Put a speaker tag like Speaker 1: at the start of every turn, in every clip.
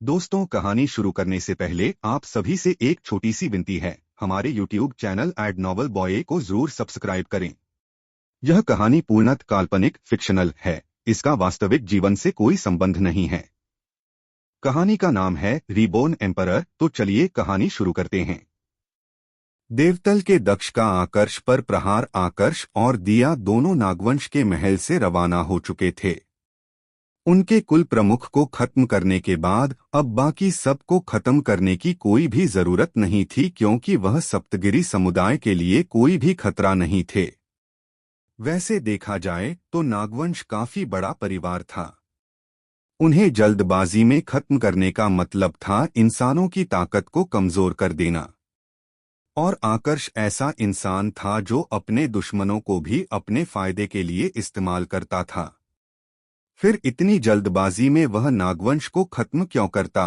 Speaker 1: दोस्तों, कहानी शुरू करने से पहले आप सभी से एक छोटी सी विनती है। हमारे YouTube channel ad novel boy को जरूर सब्सक्राइब करें। यह कहानी पूर्णतः काल्पनिक फिक्शनल है। इसका वास्तविक जीवन से कोई संबंध नहीं है। कहानी का नाम है रीबोर्न एम्परर। तो चलिए कहानी शुरू करते हैं। देवतल के दक्ष का आकर्ष पर प्रहार आकर्ष और दिया दोनों नागवंश के महल से रवाना हो चुके थे। उनके कुल प्रमुख को खत्म करने के बाद अब बाकी सबको खत्म करने की कोई भी जरूरत नहीं थी, क्योंकि वह सप्तगिरी समुदाय के लिए कोई भी खतरा नहीं थे। वैसे देखा जाए तो नागवंश काफी बड़ा परिवार था। उन्हें जल्दबाजी में खत्म करने का मतलब था इंसानों की ताकत को कमजोर कर देना। और आकर्ष ऐसा इंसान था जो अपने दुश्मनों को भी अपने फायदे के लिए इस्तेमाल करता था। फिर इतनी जल्दबाजी में वह नागवंश को खत्म क्यों करता?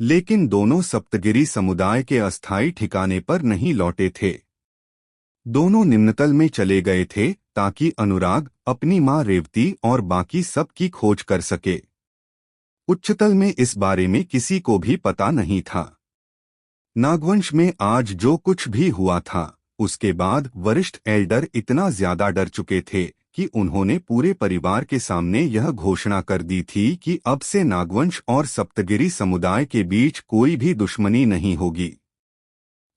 Speaker 1: लेकिन दोनों सप्तगिरी समुदाय के अस्थायी ठिकाने पर नहीं लौटे थे। दोनों निम्नतल में चले गए थे ताकि अनुराग अपनी मां रेवती और बाकी सब की खोज कर सके। उच्चतल में इस बारे में किसी को भी पता नहीं था। नागवंश में आज जो कुछ भी हुआ था, उसके बाद वरिष्ठ एल्डर इतना ज्यादा डर चुके थे कि उन्होंने पूरे परिवार के सामने यह घोषणा कर दी थी कि अब से नागवंश और सप्तगिरी समुदाय के बीच कोई भी दुश्मनी नहीं होगी।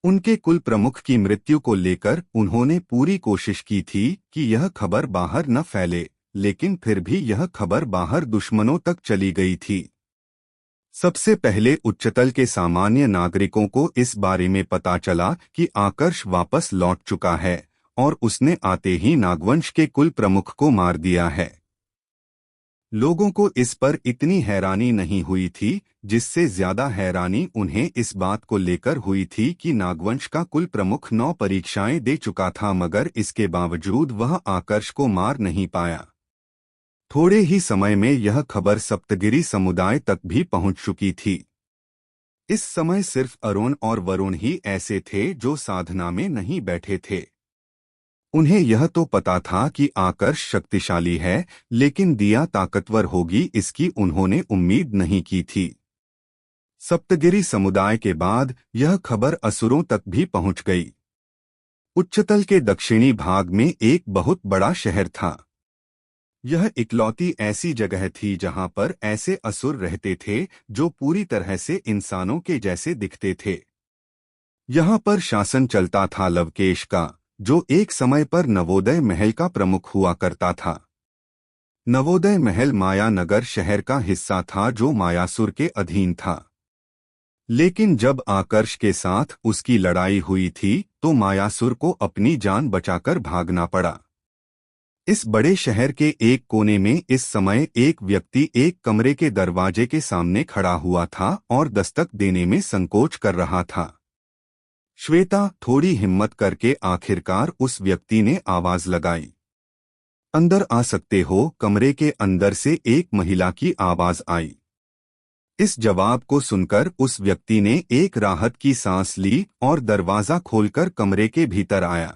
Speaker 1: उनके कुल प्रमुख की मृत्यु को लेकर उन्होंने पूरी कोशिश की थी कि यह खबर बाहर न फैले, लेकिन फिर भी यह खबर बाहर दुश्मनों तक चली गई थी। सबसे पहले उच्चतल के सामान्य नागरिकों को इस बारे में पता चला कि आकर्ष वापस लौट चुका है और उसने आते ही नागवंश के कुल प्रमुख को मार दिया है। लोगों को इस पर इतनी हैरानी नहीं हुई थी, जिससे ज्यादा हैरानी उन्हें इस बात को लेकर हुई थी कि नागवंश का कुल प्रमुख 9 परीक्षाएं दे चुका था, मगर इसके बावजूद वह आकर्ष को मार नहीं पाया। थोड़े ही समय में यह खबर सप्तगिरी समुदाय तक भी पहुंच चुकी थी। इस समय सिर्फ अरुण और वरुण ही ऐसे थे जो साधना में नहीं बैठे थे। उन्हें यह तो पता था कि आकर्ष शक्तिशाली है, लेकिन दिया ताकतवर होगी इसकी उन्होंने उम्मीद नहीं की थी। सप्तगिरी समुदाय के बाद यह खबर असुरों तक भी पहुंच गई। उच्चतल के दक्षिणी भाग में एक बहुत बड़ा शहर था। यह इकलौती ऐसी जगह थी जहां पर ऐसे असुर रहते थे जो पूरी तरह से इंसानों के जैसे दिखते थे। यहां पर शासन चलता था लवकेश का, जो एक समय पर नवोदय महल का प्रमुख हुआ करता था। नवोदय महल मायानगर शहर का हिस्सा था जो मायासुर के अधीन था। लेकिन जब आकर्ष के साथ उसकी लड़ाई हुई थी तो मायासुर को अपनी जान बचाकर भागना पड़ा। इस बड़े शहर के एक कोने में इस समय एक व्यक्ति एक कमरे के दरवाजे के सामने खड़ा हुआ था और दस्तक देने में संकोच कर रहा था। श्वेता, थोड़ी हिम्मत करके आखिरकार उस व्यक्ति ने आवाज लगाई। अंदर आ सकते हो? कमरे के अंदर से एक महिला की आवाज आई। इस जवाब को सुनकर उस व्यक्ति ने एक राहत की सांस ली और दरवाजा खोलकर कमरे के भीतर आया।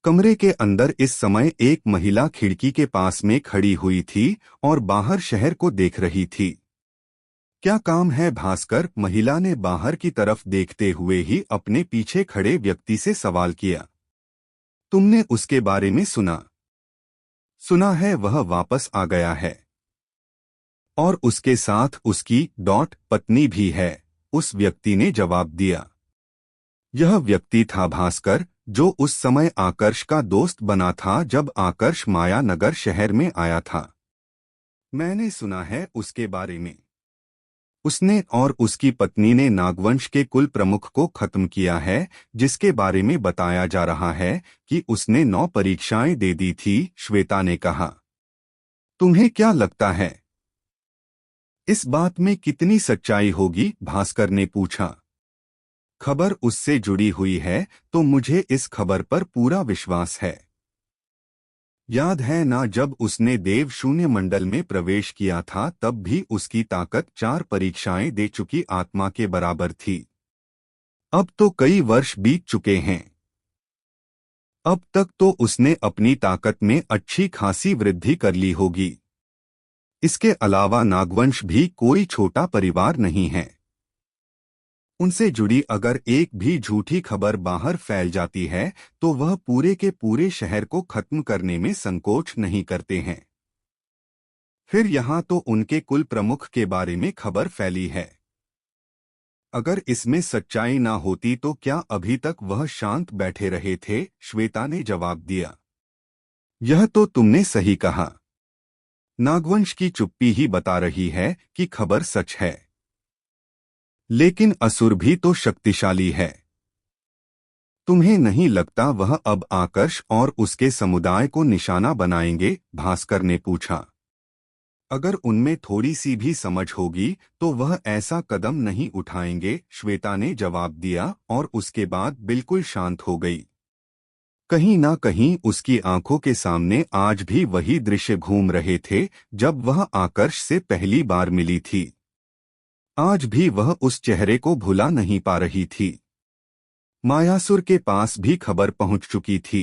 Speaker 1: कमरे के अंदर इस समय एक महिला खिड़की के पास में खड़ी हुई थी और बाहर शहर को देख रही थी। क्या काम है भास्कर? महिला ने बाहर की तरफ देखते हुए ही अपने पीछे खड़े व्यक्ति से सवाल किया। तुमने उसके बारे में सुना? सुना है, वह वापस आ गया है और उसके साथ उसकी पत्नी भी है, उस व्यक्ति ने जवाब दिया। यह व्यक्ति था भास्कर, जो उस समय आकर्ष का दोस्त बना था जब आकर्ष मायानगर शहर में आया था। मैंने सुना है उसके बारे में। उसने और उसकी पत्नी ने नागवंश के कुल प्रमुख को खत्म किया है, जिसके बारे में बताया जा रहा है कि उसने 9 परीक्षाएं दे दी थी, श्वेता ने कहा। तुम्हें क्या लगता है इस बात में कितनी सच्चाई होगी? भास्कर ने पूछा। खबर उससे जुड़ी हुई है तो मुझे इस खबर पर पूरा विश्वास है। याद है ना, जब उसने देव शून्य मंडल में प्रवेश किया था तब भी उसकी ताकत 4 परीक्षाएं दे चुकी आत्मा के बराबर थी। अब तो कई वर्ष बीत चुके हैं। अब तक तो उसने अपनी ताकत में अच्छी खासी वृद्धि कर ली होगी। इसके अलावा नागवंश भी कोई छोटा परिवार नहीं है। उनसे जुड़ी अगर एक भी झूठी खबर बाहर फैल जाती है तो वह पूरे के पूरे शहर को खत्म करने में संकोच नहीं करते हैं। फिर यहाँ तो उनके कुल प्रमुख के बारे में खबर फैली है। अगर इसमें सच्चाई ना होती तो क्या अभी तक वह शांत बैठे रहे थे? श्वेता ने जवाब दिया। यह तो तुमने सही कहा। नागवंश की चुप्पी ही बता रही है कि खबर सच है। लेकिन असुर भी तो शक्तिशाली है। तुम्हें नहीं लगता वह अब आकर्ष और उसके समुदाय को निशाना बनाएंगे? भास्कर ने पूछा। अगर उनमें थोड़ी सी भी समझ होगी तो वह ऐसा कदम नहीं उठाएंगे, श्वेता ने जवाब दिया और उसके बाद बिल्कुल शांत हो गई। कहीं ना कहीं उसकी आंखों के सामने आज भी वही दृश्य घूम रहे थे जब वह आकर्ष से पहली बार मिली थी। आज भी वह उस चेहरे को भुला नहीं पा रही थी। मायासुर के पास भी खबर पहुंच चुकी थी।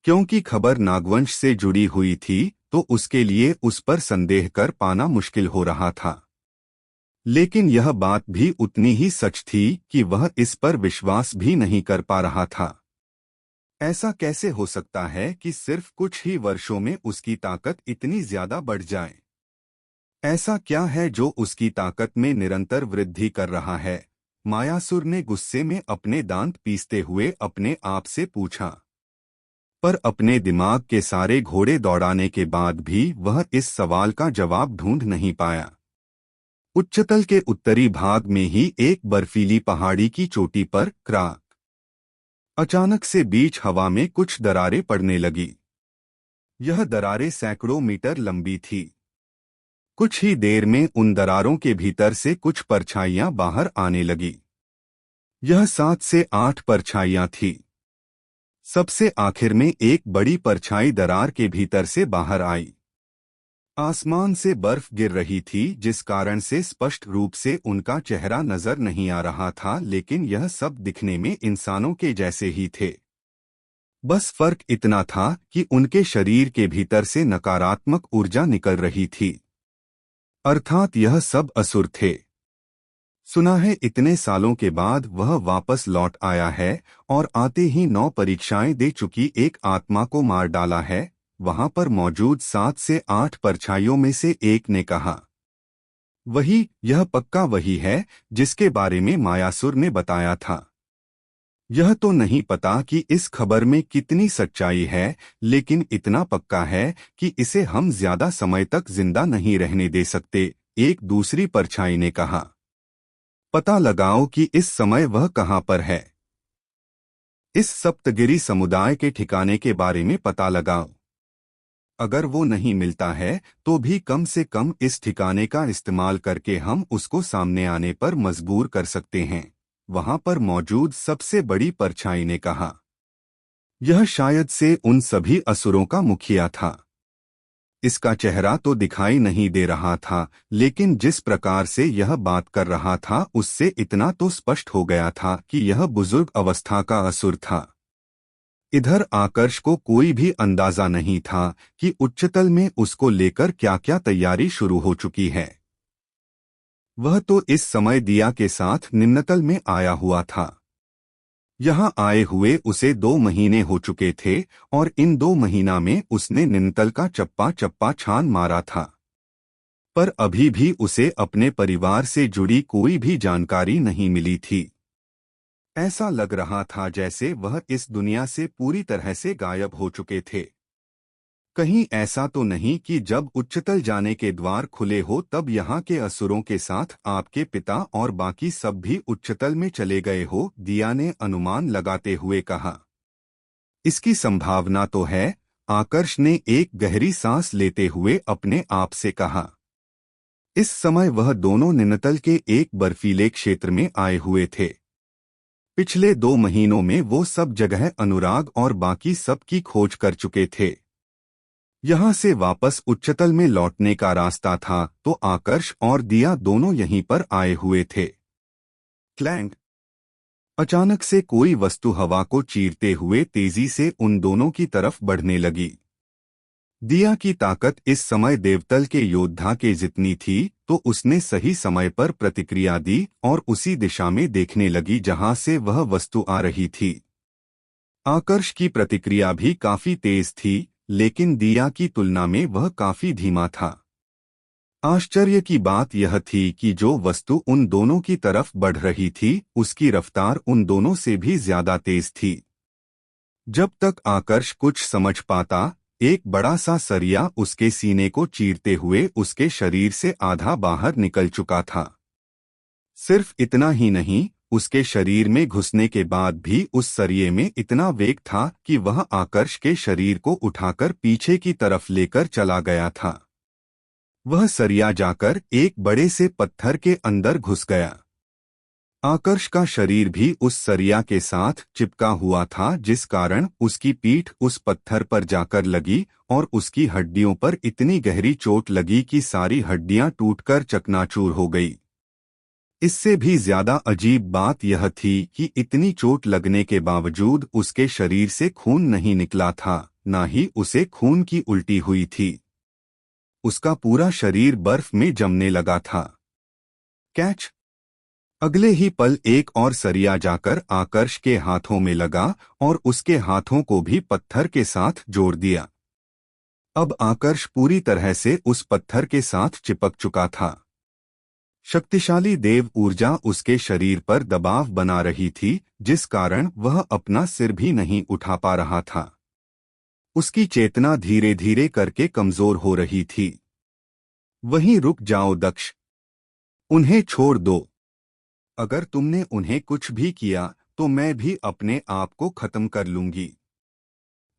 Speaker 1: क्योंकि खबर नागवंश से जुड़ी हुई थी तो उसके लिए उस पर संदेह कर पाना मुश्किल हो रहा था। लेकिन यह बात भी उतनी ही सच थी कि वह इस पर विश्वास भी नहीं कर पा रहा था। ऐसा कैसे हो सकता है कि सिर्फ कुछ ही वर्षों में उसकी ताकत इतनी ज्यादा बढ़ जाए? ऐसा क्या है जो उसकी ताकत में निरंतर वृद्धि कर रहा है? मायासुर ने गुस्से में अपने दांत पीसते हुए अपने आप से पूछा। पर अपने दिमाग के सारे घोड़े दौड़ाने के बाद भी वह इस सवाल का जवाब ढूंढ नहीं पाया। उच्चतल के उत्तरी भाग में ही एक बर्फीली पहाड़ी की चोटी पर क्राक अचानक से बीच हवा में कुछ दरारें पड़ने लगी। यह दरारें सैकड़ों मीटर लंबी थी। कुछ ही देर में उन दरारों के भीतर से कुछ परछाइयां बाहर आने लगी। यह 7 से 8 परछाइयां थी। सबसे आखिर में एक बड़ी परछाई दरार के भीतर से बाहर आई। आसमान से बर्फ गिर रही थी जिस कारण से स्पष्ट रूप से उनका चेहरा नजर नहीं आ रहा था, लेकिन यह सब दिखने में इंसानों के जैसे ही थे। बस फर्क इतना था कि उनके शरीर के भीतर से नकारात्मक ऊर्जा निकल रही थी। अर्थात यह सब असुर थे। सुना है इतने सालों के बाद वह वापस लौट आया है और आते ही 9 परीक्षाएं दे चुकी एक आत्मा को मार डाला है। वहां पर मौजूद 7 से 8 परछाइयों में से एक ने कहा। वही, यह पक्का वही है जिसके बारे में मायासुर ने बताया था। यह तो नहीं पता कि इस खबर में कितनी सच्चाई है, लेकिन इतना पक्का है कि इसे हम ज्यादा समय तक जिंदा नहीं रहने दे सकते, एक दूसरी परछाई ने कहा। पता लगाओ कि इस समय वह कहां पर है। इस सप्तगिरी समुदाय के ठिकाने के बारे में पता लगाओ। अगर वो नहीं मिलता है तो भी कम से कम इस ठिकाने का इस्तेमाल करके हम उसको सामने आने पर मजबूर कर सकते हैं, वहां पर मौजूद सबसे बड़ी परछाई ने कहा। यह शायद से उन सभी असुरों का मुखिया था। इसका चेहरा तो दिखाई नहीं दे रहा था, लेकिन जिस प्रकार से यह बात कर रहा था उससे इतना तो स्पष्ट हो गया था कि यह बुजुर्ग अवस्था का असुर था। इधर आकर्ष को कोई भी अंदाजा नहीं था कि उच्चतल में उसको लेकर क्या क्या तैयारी शुरू हो चुकी है। वह तो इस समय दिया के साथ निम्नतल में आया हुआ था। यहाँ आए हुए उसे 2 महीने हो चुके थे और इन 2 महीना में उसने निम्नतल का चप्पा चप्पा छान मारा था। पर अभी भी उसे अपने परिवार से जुड़ी कोई भी जानकारी नहीं मिली थी। ऐसा लग रहा था जैसे वह इस दुनिया से पूरी तरह से गायब हो चुके थे। कहीं ऐसा तो नहीं कि जब उच्चतल जाने के द्वार खुले हो तब यहाँ के असुरों के साथ आपके पिता और बाकी सब भी उच्चतल में चले गए हो, दिया ने अनुमान लगाते हुए कहा। इसकी संभावना तो है, आकर्ष ने एक गहरी सांस लेते हुए अपने आप से कहा। इस समय वह दोनों निम्नतल के एक बर्फीले क्षेत्र में आए हुए थे। पिछले 2 महीनों में वो सब जगह अनुराग और बाकी सब की खोज कर चुके थे। यहाँ से वापस उच्चतल में लौटने का रास्ता था तो आकर्ष और दिया दोनों यहीं पर आए हुए थे। क्लैंग! अचानक से कोई वस्तु हवा को चीरते हुए तेजी से उन दोनों की तरफ बढ़ने लगी। दिया की ताकत इस समय देवतल के योद्धा के जितनी थी, तो उसने सही समय पर प्रतिक्रिया दी और उसी दिशा में देखने लगी जहां से वह वस्तु आ रही थी। आकर्ष की प्रतिक्रिया भी काफी तेज थी, लेकिन दिया की तुलना में वह काफी धीमा था। आश्चर्य की बात यह थी कि जो वस्तु उन दोनों की तरफ बढ़ रही थी, उसकी रफ्तार उन दोनों से भी ज्यादा तेज थी। जब तक आकर्ष कुछ समझ पाता, एक बड़ा सा सरिया उसके सीने को चीरते हुए उसके शरीर से आधा बाहर निकल चुका था। सिर्फ इतना ही नहीं, उसके शरीर में घुसने के बाद भी उस सरिये में इतना वेग था कि वह आकर्ष के शरीर को उठाकर पीछे की तरफ लेकर चला गया था। वह सरिया जाकर एक बड़े से पत्थर के अंदर घुस गया। आकर्ष का शरीर भी उस सरिया के साथ चिपका हुआ था, जिस कारण उसकी पीठ उस पत्थर पर जाकर लगी और उसकी हड्डियों पर इतनी गहरी चोट लगी कि सारी हड्डियां टूटकर चकनाचूर हो गई। इससे भी ज्यादा अजीब बात यह थी कि इतनी चोट लगने के बावजूद उसके शरीर से खून नहीं निकला था, न ही उसे खून की उल्टी हुई थी। उसका पूरा शरीर बर्फ में जमने लगा था। कैच! अगले ही पल एक और सरिया जाकर आकर्ष के हाथों में लगा और उसके हाथों को भी पत्थर के साथ जोड़ दिया। अब आकर्ष पूरी तरह से उस पत्थर के साथ चिपक चुका था। शक्तिशाली देव ऊर्जा उसके शरीर पर दबाव बना रही थी, जिस कारण वह अपना सिर भी नहीं उठा पा रहा था। उसकी चेतना धीरे धीरे करके कमजोर हो रही थी। वहीं रुक जाओ दक्ष, उन्हें छोड़ दो। अगर तुमने उन्हें कुछ भी किया तो मैं भी अपने आप को खत्म कर लूंगी।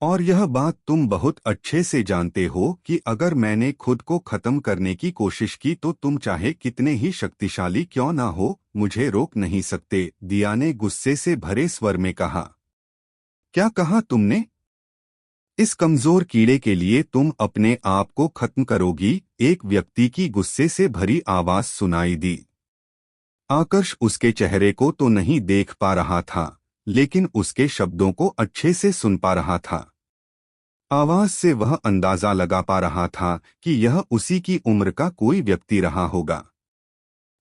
Speaker 1: और यह बात तुम बहुत अच्छे से जानते हो कि अगर मैंने खुद को खत्म करने की कोशिश की तो तुम चाहे कितने ही शक्तिशाली क्यों ना हो, मुझे रोक नहीं सकते, दिया ने गुस्से से भरे स्वर में कहा। क्या कहा तुमने? इस कमजोर कीड़े के लिए तुम अपने आप को खत्म करोगी? एक व्यक्ति की गुस्से से भरी आवाज सुनाई दी। आकर्ष उसके चेहरे को तो नहीं देख पा रहा था, लेकिन उसके शब्दों को अच्छे से सुन पा रहा था। आवाज से वह अंदाजा लगा पा रहा था कि यह उसी की उम्र का कोई व्यक्ति रहा होगा।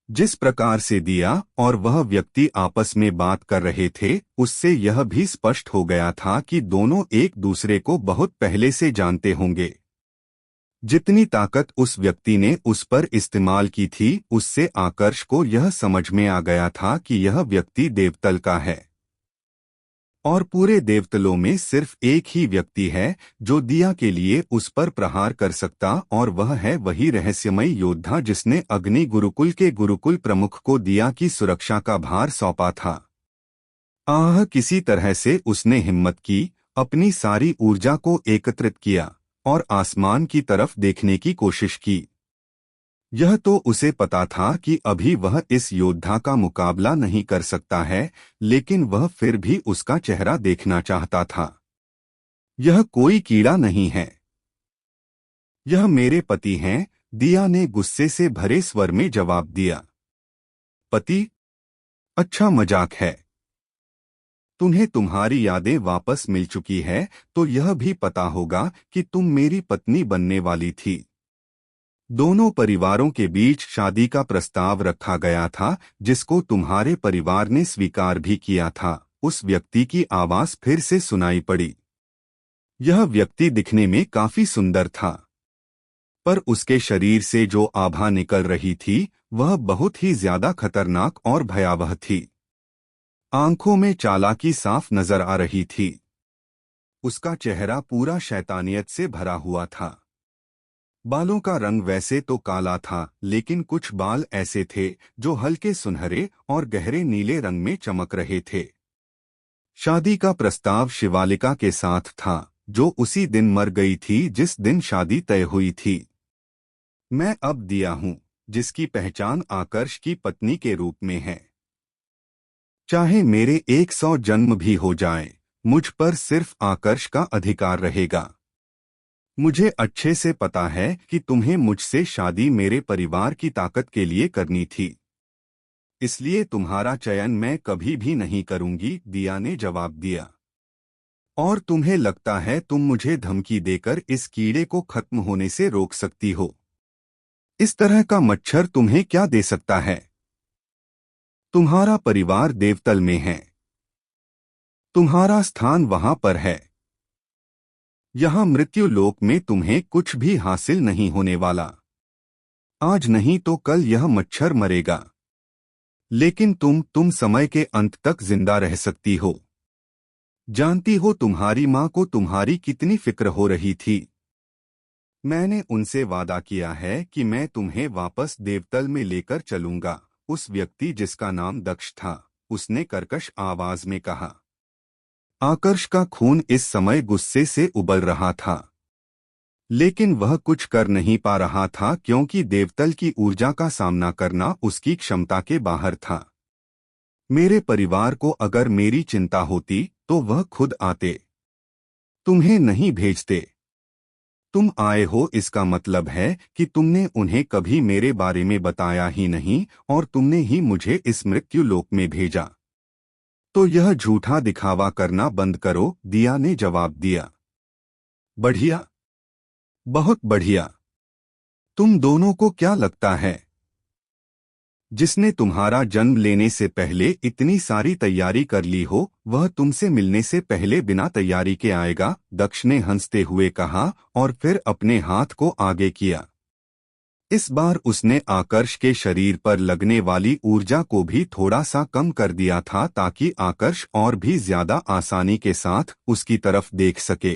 Speaker 1: जिस प्रकार से दिया और वह व्यक्ति आपस में बात कर रहे थे, उससे यह भी स्पष्ट हो गया था कि दोनों एक दूसरे को बहुत पहले से जानते होंगे। जितनी ताकत उस व्यक्ति ने उस पर इस्तेमाल की थी, उससे आकर्ष को यह समझ में आ गया था कि यह व्यक्ति देवतल का है। और पूरे देवतलों में सिर्फ एक ही व्यक्ति है जो दिया के लिए उस पर प्रहार कर सकता, और वह है वही रहस्यमय योद्धा जिसने अग्नि गुरुकुल के गुरुकुल प्रमुख को दिया की सुरक्षा का भार सौंपा था। किसी तरह से उसने हिम्मत की, अपनी सारी ऊर्जा को एकत्रित किया और आसमान की तरफ देखने की कोशिश की। यह तो उसे पता था कि अभी वह इस योद्धा का मुकाबला नहीं कर सकता है, लेकिन वह फिर भी उसका चेहरा देखना चाहता था। यह कोई कीड़ा नहीं है, यह मेरे पति हैं, दिया ने गुस्से से भरे स्वर में जवाब दिया। पति? अच्छा मजाक है। तुम्हें तुम्हारी यादें वापस मिल चुकी है, तो यह भी पता होगा कि तुम मेरी पत्नी बनने वाली थी। दोनों परिवारों के बीच शादी का प्रस्ताव रखा गया था, जिसको तुम्हारे परिवार ने स्वीकार भी किया था। उस व्यक्ति की आवाज फिर से सुनाई पड़ी। यह व्यक्ति दिखने में काफी सुंदर था, पर उसके शरीर से जो आभा निकल रही थी वह बहुत ही ज्यादा खतरनाक और भयावह थी। आंखों में चालाकी साफ नजर आ रही थी। उसका चेहरा पूरा शैतानियत से भरा हुआ था। बालों का रंग वैसे तो काला था, लेकिन कुछ बाल ऐसे थे जो हल्के सुनहरे और गहरे नीले रंग में चमक रहे थे। शादी का प्रस्ताव शिवालिका के साथ था, जो उसी दिन मर गई थी जिस दिन शादी तय हुई थी। मैं अब दिया हूँ, जिसकी पहचान आकर्ष की पत्नी के रूप में है। चाहे मेरे 100 जन्म भी हो जाएं, मुझ पर सिर्फ आकर्ष का अधिकार रहेगा। मुझे अच्छे से पता है कि तुम्हें मुझसे शादी मेरे परिवार की ताकत के लिए करनी थी, इसलिए तुम्हारा चयन मैं कभी भी नहीं करूंगी, दिया ने जवाब दिया। और तुम्हें लगता है तुम मुझे धमकी देकर इस कीड़े को खत्म होने से रोक सकती हो। इस तरह का मच्छर तुम्हें क्या दे सकता है? तुम्हारा परिवार देवतल में है। तुम्हारा स्थान वहां पर है। यहाँ मृत्यु लोक में तुम्हें कुछ भी हासिल नहीं होने वाला। आज नहीं तो कल यह मच्छर मरेगा। लेकिन तुम समय के अंत तक जिंदा रह सकती हो। जानती हो तुम्हारी माँ को तुम्हारी कितनी फिक्र हो रही थी। मैंने उनसे वादा किया है कि मैं तुम्हें वापस देवतल में लेकर चलूंगा। उस व्यक्ति जिसका नाम दक्ष था, उसने कर्कश आवाज में कहा। आकर्ष का खून इस समय गुस्से से उबल रहा था, लेकिन वह कुछ कर नहीं पा रहा था क्योंकि देवतल की ऊर्जा का सामना करना उसकी क्षमता के बाहर था। मेरे परिवार को अगर मेरी चिंता होती तो वह खुद आते, तुम्हें नहीं भेजते। तुम आए हो इसका मतलब है कि तुमने उन्हें कभी मेरे बारे में बताया ही नहीं और तुमने ही मुझे इस मृत्यु लोक में भेजा। तो यह झूठा दिखावा करना बंद करो, दिया ने जवाब दिया। बढ़िया, बहुत बढ़िया। तुम दोनों को क्या लगता है, जिसने तुम्हारा जन्म लेने से पहले इतनी सारी तैयारी कर ली हो, वह तुमसे मिलने से पहले बिना तैयारी के आएगा? दक्ष ने हंसते हुए कहा और फिर अपने हाथ को आगे किया। इस बार उसने आकर्ष के शरीर पर लगने वाली ऊर्जा को भी थोड़ा सा कम कर दिया था ताकि आकर्ष और भी ज्यादा आसानी के साथ उसकी तरफ देख सके।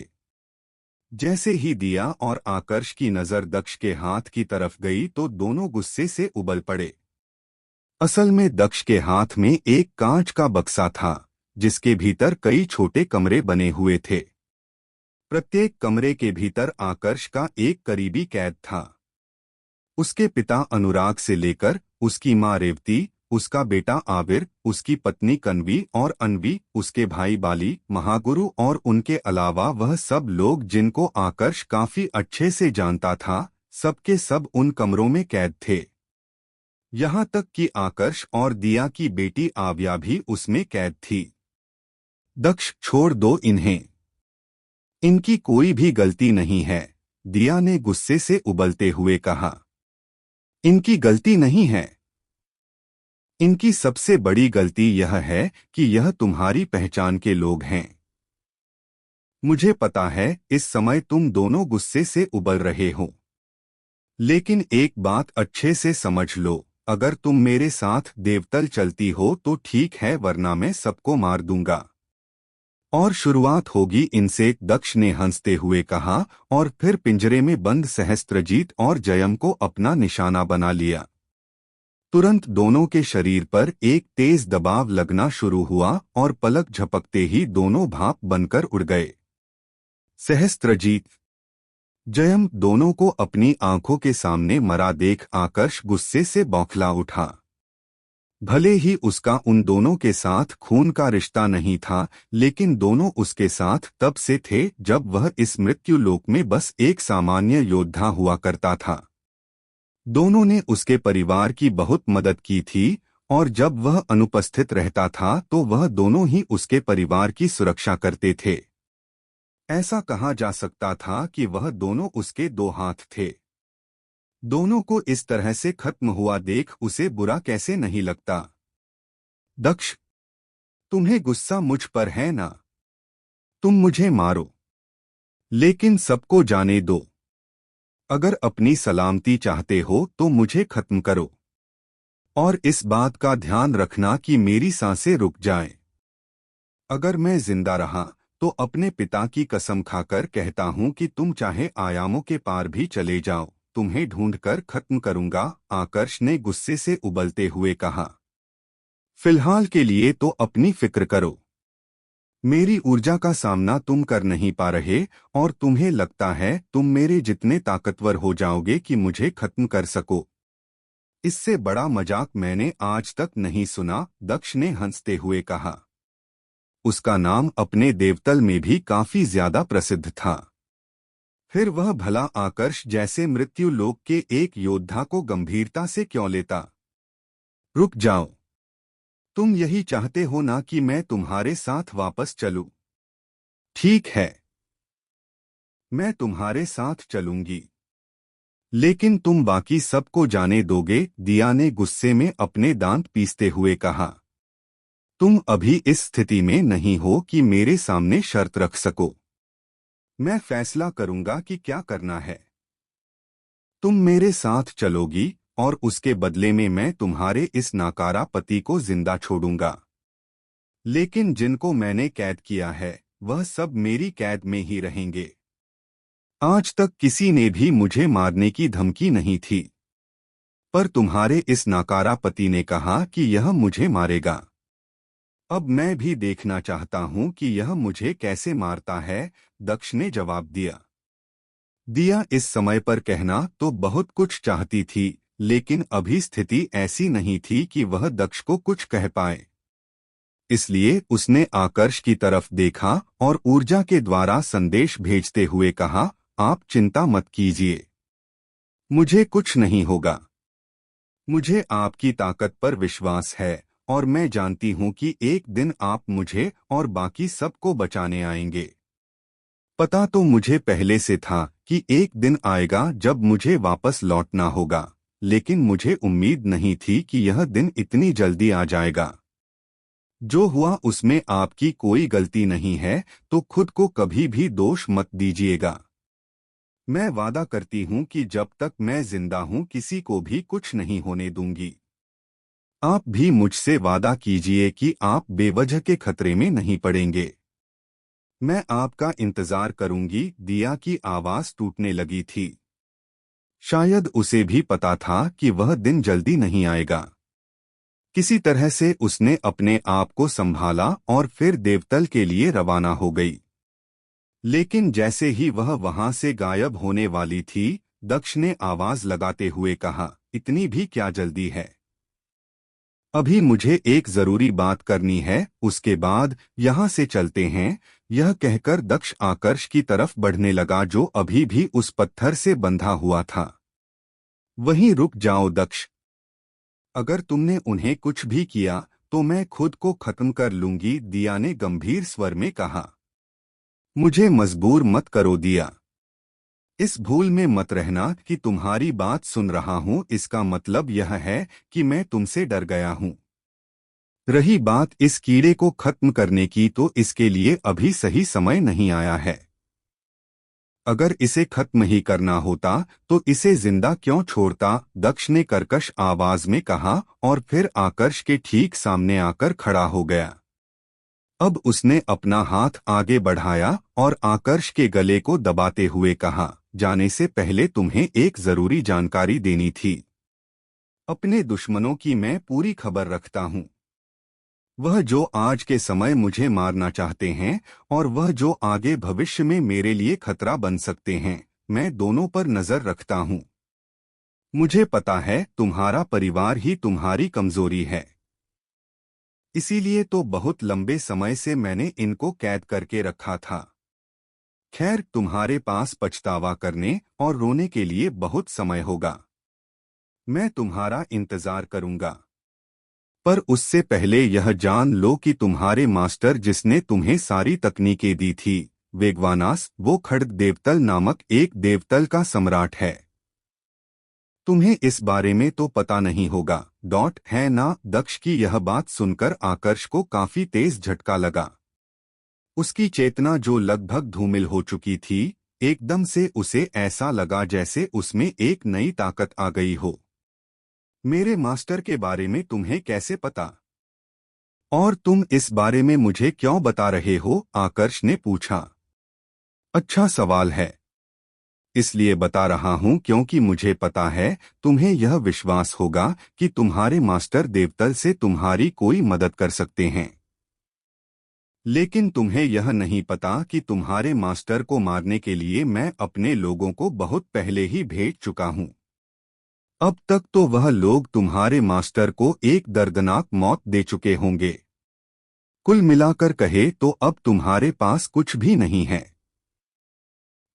Speaker 1: जैसे ही दिया और आकर्ष की नजर दक्ष के हाथ की तरफ गई तो दोनों गुस्से से उबल पड़े। असल में दक्ष के हाथ में एक कांच का बक्सा था, जिसके भीतर कई छोटे कमरे बने हुए थे। प्रत्येक कमरे के भीतर आकर्ष का एक करीबी कैद था। उसके पिता अनुराग से लेकर उसकी माँ रेवती, उसका बेटा आविर, उसकी पत्नी कन्वी और अनवी, उसके भाई बाली, महागुरु और उनके अलावा वह सब लोग जिनको आकर्ष काफी अच्छे से जानता था, सबके सब उन कमरों में कैद थे। यहाँ तक कि आकर्ष और दिया की बेटी आव्या भी उसमें कैद थी। दक्ष, छोड़ दो इन्हें, इनकी कोई भी गलती नहीं है, दिया ने गुस्से से उबलते हुए कहा। इनकी गलती नहीं है। इनकी सबसे बड़ी गलती यह है कि यह तुम्हारी पहचान के लोग हैं। मुझे पता है इस समय तुम दोनों गुस्से से उबल रहे हो, लेकिन एक बात अच्छे से समझ लो, अगर तुम मेरे साथ देवतल चलती हो तो ठीक है, वरना मैं सबको मार दूंगा। और शुरुआत होगी इनसे, दक्ष ने हंसते हुए कहा और फिर पिंजरे में बंद सहस्त्रजीत और जयम को अपना निशाना बना लिया। तुरंत दोनों के शरीर पर एक तेज दबाव लगना शुरू हुआ और पलक झपकते ही दोनों भाप बनकर उड़ गए। सहस्त्रजीत, जयम दोनों को अपनी आंखों के सामने मरा देख आकर्ष गुस्से से बौखला उठा। भले ही उसका उन दोनों के साथ खून का रिश्ता नहीं था, लेकिन दोनों उसके साथ तब से थे जब वह इस मृत्यु लोक में बस एक सामान्य योद्धा हुआ करता था। दोनों ने उसके परिवार की बहुत मदद की थी और जब वह अनुपस्थित रहता था तो वह दोनों ही उसके परिवार की सुरक्षा करते थे। ऐसा कहा जा सकता था कि वह दोनों उसके दो हाथ थे। दोनों को इस तरह से खत्म हुआ देख उसे बुरा कैसे नहीं लगता। दक्ष, तुम्हें गुस्सा मुझ पर है ना? तुम मुझे मारो, लेकिन सबको जाने दो। अगर अपनी सलामती चाहते हो तो मुझे खत्म करो, और इस बात का ध्यान रखना कि मेरी सांसें रुक जाएं। अगर मैं जिंदा रहा तो अपने पिता की कसम खाकर कहता हूं कि तुम चाहे आयामों के पार भी चले जाओ, तुम्हें ढूंढकर खत्म करूंगा, आकर्ष ने गुस्से से उबलते हुए कहा। फिलहाल के लिए तो अपनी फिक्र करो। मेरी ऊर्जा का सामना तुम कर नहीं पा रहे और तुम्हें लगता है तुम मेरे जितने ताकतवर हो जाओगे कि मुझे खत्म कर सको। इससे बड़ा मजाक मैंने आज तक नहीं सुना, दक्ष ने हंसते हुए कहा। उसका नाम अपने देवतल में भी काफी ज्यादा प्रसिद्ध था। फिर वह भला आकर्ष जैसे मृत्यु लोक के एक योद्धा को गंभीरता से क्यों लेता? रुक जाओ, तुम यही चाहते हो ना कि मैं तुम्हारे साथ वापस चलूं? ठीक है, मैं तुम्हारे साथ चलूंगी। लेकिन तुम बाकी सबको जाने दोगे? दिया ने गुस्से में अपने दांत पीसते हुए कहा। तुम अभी इस स्थिति में नहीं हो कि मेरे सामने शर्त रख सको। मैं फैसला करूंगा कि क्या करना है। तुम मेरे साथ चलोगी और उसके बदले में मैं तुम्हारे इस नाकारा पति को जिंदा छोड़ूंगा। लेकिन जिनको मैंने कैद किया है वह सब मेरी कैद में ही रहेंगे। आज तक किसी ने भी मुझे मारने की धमकी नहीं थी, पर तुम्हारे इस नाकारा पति ने कहा कि यह मुझे मारेगा। अब मैं भी देखना चाहता हूं कि यह मुझे कैसे मारता है, दक्ष ने जवाब दिया। दिया इस समय पर कहना तो बहुत कुछ चाहती थी, लेकिन अभी स्थिति ऐसी नहीं थी कि वह दक्ष को कुछ कह पाए। इसलिए उसने आकर्ष की तरफ देखा और ऊर्जा के द्वारा संदेश भेजते हुए कहा, आप चिंता मत कीजिए, मुझे कुछ नहीं होगा। मुझे आपकी ताकत पर विश्वास है और मैं जानती हूं कि एक दिन आप मुझे और बाकी सबको बचाने आएंगे। पता तो मुझे पहले से था कि एक दिन आएगा जब मुझे वापस लौटना होगा, लेकिन मुझे उम्मीद नहीं थी कि यह दिन इतनी जल्दी आ जाएगा। जो हुआ उसमें आपकी कोई गलती नहीं है, तो खुद को कभी भी दोष मत दीजिएगा। मैं वादा करती हूं कि जब तक मैं जिंदा हूं किसी को भी कुछ नहीं होने दूंगी। आप भी मुझसे वादा कीजिए कि आप बेवजह के खतरे में नहीं पड़ेंगे। मैं आपका इंतजार करूंगी। दिया की आवाज टूटने लगी थी। शायद उसे भी पता था कि वह दिन जल्दी नहीं आएगा। किसी तरह से उसने अपने आप को संभाला और फिर देवतल के लिए रवाना हो गई। लेकिन जैसे ही वह वहां से गायब होने वाली थी, दक्ष ने आवाज लगाते हुए कहा, इतनी भी क्या जल्दी है? अभी मुझे एक जरूरी बात करनी है, उसके बाद यहां से चलते हैं। यह कहकर दक्ष आकर्ष की तरफ बढ़ने लगा जो अभी भी उस पत्थर से बंधा हुआ था। वहीं रुक जाओ दक्ष, अगर तुमने उन्हें कुछ भी किया तो मैं खुद को खत्म कर लूंगी, दिया ने गंभीर स्वर में कहा। मुझे मजबूर मत करो दिया। इस भूल में मत रहना कि तुम्हारी बात सुन रहा हूं, इसका मतलब यह है कि मैं तुमसे डर गया हूं। रही बात इस कीड़े को खत्म करने की, तो इसके लिए अभी सही समय नहीं आया है। अगर इसे खत्म ही करना होता तो इसे जिंदा क्यों छोड़ता? दक्ष ने कर्कश आवाज में कहा और फिर आकर्ष के ठीक सामने आकर खड़ा हो गया। अब उसने अपना हाथ आगे बढ़ाया और आकर्ष के गले को दबाते हुए कहा, जाने से पहले तुम्हें एक जरूरी जानकारी देनी थी। अपने दुश्मनों की मैं पूरी खबर रखता हूं। वह जो आज के समय मुझे मारना चाहते हैं और वह जो आगे भविष्य में मेरे लिए खतरा बन सकते हैं, मैं दोनों पर नजर रखता हूं। मुझे पता है तुम्हारा परिवार ही तुम्हारी कमजोरी है। इसीलिए तो बहुत लंबे समय से मैंने इनको कैद करके रखा था। खैर, तुम्हारे पास पछतावा करने और रोने के लिए बहुत समय होगा। मैं तुम्हारा इंतजार करूंगा। पर उससे पहले यह जान लो कि तुम्हारे मास्टर जिसने तुम्हें सारी तकनीकें दी थी, वेगवानास, वो खड्ग देवतल नामक एक देवतल का सम्राट है। तुम्हें इस बारे में तो पता नहीं होगा, है ना? दक्ष की यह बात सुनकर आकर्ष को काफी तेज झटका लगा। उसकी चेतना जो लगभग धूमिल हो चुकी थी, एकदम से उसे ऐसा लगा जैसे उसमें एक नई ताकत आ गई हो। मेरे मास्टर के बारे में तुम्हें कैसे पता? और तुम इस बारे में मुझे क्यों बता रहे हो? आकर्ष ने पूछा। अच्छा सवाल है। इसलिए बता रहा हूं क्योंकि मुझे पता है तुम्हें यह विश्वास होगा कि तुम्हारे मास्टर देवतल से तुम्हारी कोई मदद कर सकते हैं। लेकिन तुम्हें यह नहीं पता कि तुम्हारे मास्टर को मारने के लिए मैं अपने लोगों को बहुत पहले ही भेज चुका हूं। अब तक तो वह लोग तुम्हारे मास्टर को एक दर्दनाक मौत दे चुके होंगे। कुल मिलाकर कहे तो अब तुम्हारे पास कुछ भी नहीं है।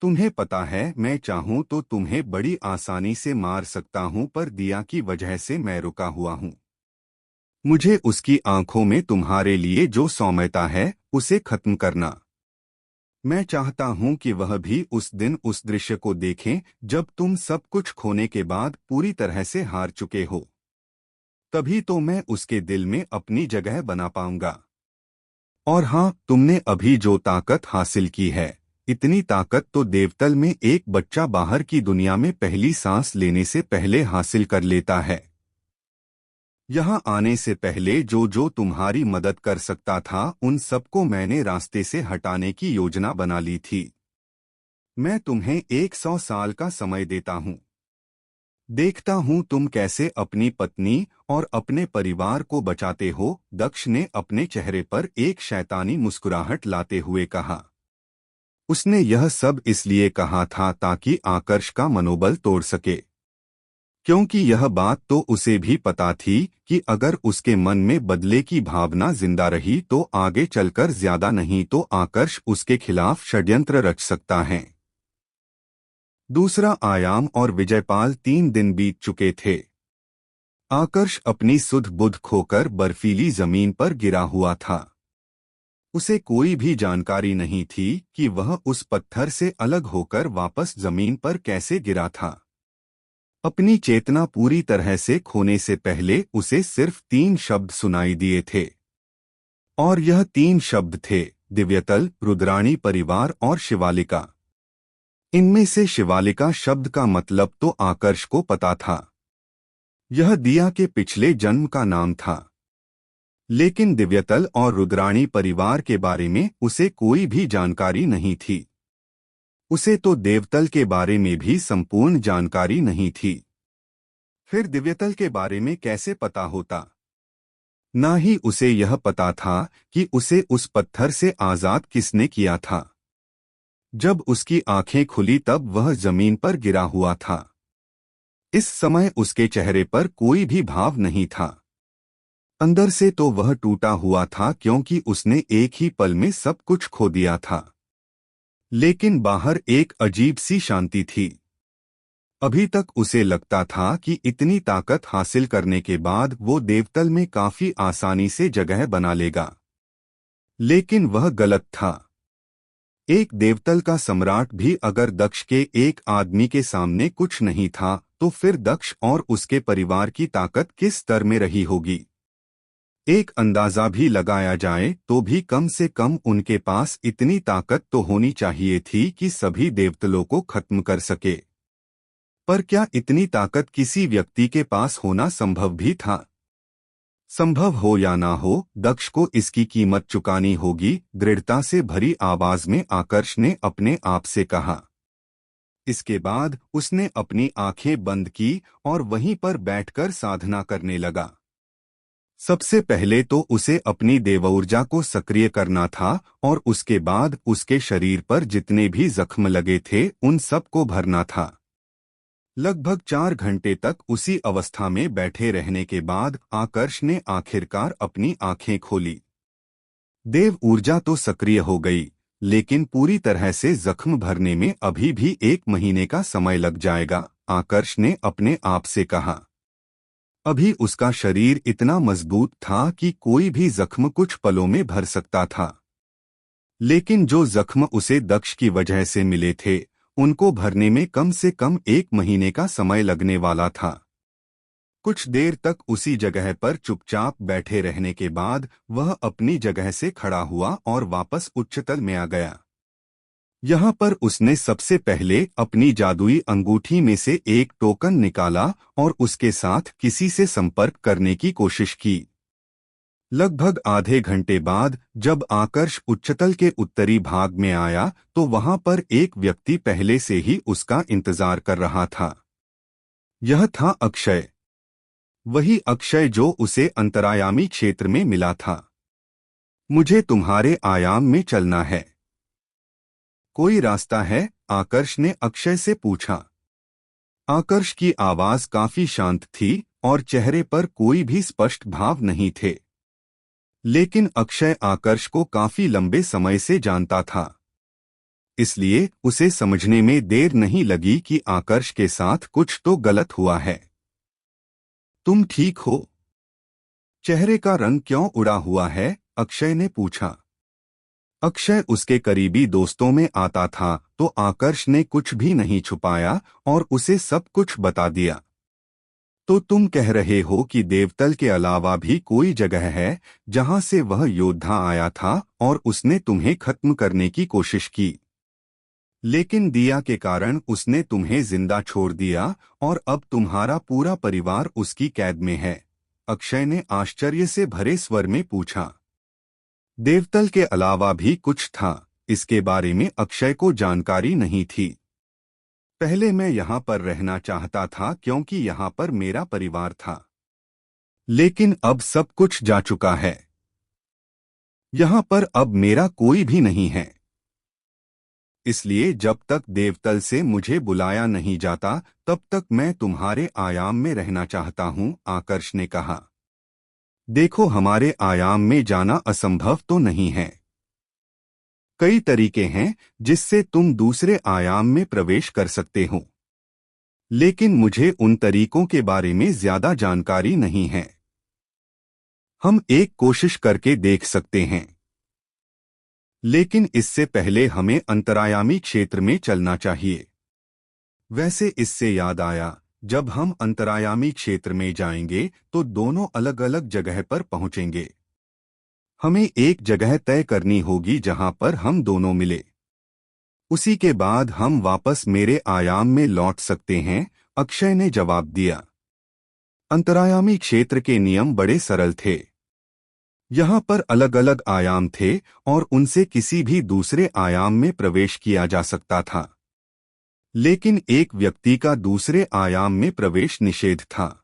Speaker 1: तुम्हें पता है मैं चाहूं तो तुम्हें बड़ी आसानी से मार सकता हूं, पर दिया की वजह से मैं रुका हुआ हूं। मुझे उसकी आंखों में तुम्हारे लिए जो सौम्यता है उसे खत्म करना मैं चाहता हूं कि वह भी उस दिन उस दृश्य को देखें जब तुम सब कुछ खोने के बाद पूरी तरह से हार चुके हो। तभी तो मैं उसके दिल में अपनी जगह बना पाऊंगा। और हाँ, तुमने अभी जो ताकत हासिल की है, इतनी ताकत तो देवतल में एक बच्चा बाहर की दुनिया में पहली सांस लेने से पहले हासिल कर लेता है। यहाँ आने से पहले जो जो तुम्हारी मदद कर सकता था उन सबको मैंने रास्ते से हटाने की योजना बना ली थी। मैं तुम्हें 100 साल का समय देता हूँ। देखता हूँ तुम कैसे अपनी पत्नी और अपने परिवार को बचाते हो। दक्ष ने अपने चेहरे पर एक शैतानी मुस्कुराहट लाते हुए कहा। उसने यह सब इसलिए कहा था ताकि आकर्ष का मनोबल तोड़ सके, क्योंकि यह बात तो उसे भी पता थी कि अगर उसके मन में बदले की भावना जिंदा रही तो आगे चलकर ज्यादा नहीं तो आकर्ष उसके खिलाफ षड्यंत्र रच सकता है। दूसरा आयाम और विजयपाल 3 दिन बीत चुके थे। आकर्ष अपनी सुध बुध खोकर बर्फीली जमीन पर गिरा हुआ था। उसे कोई भी जानकारी नहीं थी कि वह उस पत्थर से अलग होकर वापस जमीन पर कैसे गिरा था। अपनी चेतना पूरी तरह से खोने से पहले उसे सिर्फ 3 शब्द सुनाई दिए थे। और यह 3 शब्द थे दिव्यतल, रुद्राणी परिवार और शिवालिका। इनमें से शिवालिका शब्द का मतलब तो आकर्ष को पता था। यह दिया के पिछले जन्म का नाम था। लेकिन दिव्यतल और रुद्राणी परिवार के बारे में उसे कोई भी जानकारी नहीं थी। उसे तो देवतल के बारे में भी संपूर्ण जानकारी नहीं थी। फिर दिव्यतल के बारे में कैसे पता होता? ना ही उसे यह पता था कि उसे उस पत्थर से आजाद किसने किया था। जब उसकी आंखें खुली तब वह जमीन पर गिरा हुआ था। इस समय उसके चेहरे पर कोई भी भाव नहीं था। अंदर से तो वह टूटा हुआ था क्योंकि उसने एक ही पल में सब कुछ खो दिया था। लेकिन बाहर एक अजीब सी शांति थी। अभी तक उसे लगता था कि इतनी ताकत हासिल करने के बाद वो देवतल में काफी आसानी से जगह बना लेगा। लेकिन वह गलत था। एक देवतल का सम्राट भी अगर दक्ष के एक आदमी के सामने कुछ नहीं था तो फिर दक्ष और उसके परिवार की ताकत किस स्तर में रही होगी। एक अंदाजा भी लगाया जाए तो भी कम से कम उनके पास इतनी ताकत तो होनी चाहिए थी कि सभी देवतलों को खत्म कर सके। पर क्या इतनी ताकत किसी व्यक्ति के पास होना संभव भी था? संभव हो या ना हो, दक्ष को इसकी कीमत चुकानी होगी, दृढ़ता से भरी आवाज में आकर्ष ने अपने आप से कहा। इसके बाद उसने अपनी आंखें बंद की और वहीं पर बैठकर साधना करने लगा। सबसे पहले तो उसे अपनी देवऊर्जा को सक्रिय करना था और उसके बाद उसके शरीर पर जितने भी जख्म लगे थे उन सब को भरना था। लगभग 4 घंटे तक उसी अवस्था में बैठे रहने के बाद आकर्ष ने आखिरकार अपनी आंखें खोली। देव ऊर्जा तो सक्रिय हो गई, लेकिन पूरी तरह से जख्म भरने में अभी भी 1 महीने का समय लग जाएगा, आकर्ष ने अपने आप से कहा। अभी उसका शरीर इतना मजबूत था कि कोई भी जख्म कुछ पलों में भर सकता था। लेकिन जो जख्म उसे दक्ष की वजह से मिले थे उनको भरने में कम से कम 1 महीने का समय लगने वाला था। कुछ देर तक उसी जगह पर चुपचाप बैठे रहने के बाद वह अपनी जगह से खड़ा हुआ और वापस उच्चतल में आ गया। यहाँ पर उसने सबसे पहले अपनी जादुई अंगूठी में से एक टोकन निकाला और उसके साथ किसी से संपर्क करने की कोशिश की। लगभग आधे घंटे बाद जब आकर्ष उच्चतल के उत्तरी भाग में आया तो वहां पर एक व्यक्ति पहले से ही उसका इंतजार कर रहा था। यह था अक्षय। वही अक्षय जो उसे अंतरायामी क्षेत्र में मिला था। मुझे तुम्हारे आयाम में चलना है। कोई रास्ता है? आकर्ष ने अक्षय से पूछा। आकर्ष की आवाज काफी शांत थी और चेहरे पर कोई भी स्पष्ट भाव नहीं थे। लेकिन अक्षय आकर्ष को काफी लंबे समय से जानता था, इसलिए उसे समझने में देर नहीं लगी कि आकर्ष के साथ कुछ तो गलत हुआ है। तुम ठीक हो? चेहरे का रंग क्यों उड़ा हुआ है? अक्षय ने पूछा। अक्षय उसके करीबी दोस्तों में आता था तो आकर्ष ने कुछ भी नहीं छुपाया और उसे सब कुछ बता दिया। तो तुम कह रहे हो कि देवतल के अलावा भी कोई जगह है जहां से वह योद्धा आया था और उसने तुम्हें खत्म करने की कोशिश की, लेकिन दिया के कारण उसने तुम्हें जिंदा छोड़ दिया और अब तुम्हारा पूरा परिवार उसकी कैद में है। अक्षय ने आश्चर्य से भरे स्वर में पूछा। देवतल के अलावा भी कुछ था, इसके बारे में अक्षय को जानकारी नहीं थी। पहले मैं यहाँ पर रहना चाहता था क्योंकि यहाँ पर मेरा परिवार था, लेकिन अब सब कुछ जा चुका है। यहाँ पर अब मेरा कोई भी नहीं है। इसलिए जब तक देवतल से मुझे बुलाया नहीं जाता तब तक मैं तुम्हारे आयाम में रहना चाहता हूँ, आकर्ष ने कहा। देखो, हमारे आयाम में जाना असंभव तो नहीं है। कई तरीके हैं जिससे तुम दूसरे आयाम में प्रवेश कर सकते हो, लेकिन मुझे उन तरीकों के बारे में ज्यादा जानकारी नहीं है। हम एक कोशिश करके देख सकते हैं, लेकिन इससे पहले हमें अंतरायामी क्षेत्र में चलना चाहिए। वैसे इससे याद आया, जब हम अंतरायामी क्षेत्र में जाएंगे तो दोनों अलग अलग जगह पर पहुंचेंगे। हमें एक जगह तय करनी होगी जहां पर हम दोनों मिले। उसी के बाद हम वापस मेरे आयाम में लौट सकते हैं, अक्षय ने जवाब दिया। अंतरायामी क्षेत्र के नियम बड़े सरल थे। यहाँ पर अलग अलग आयाम थे और उनसे किसी भी दूसरे आयाम में प्रवेश किया जा सकता था, लेकिन एक व्यक्ति का दूसरे आयाम में प्रवेश निषेध था।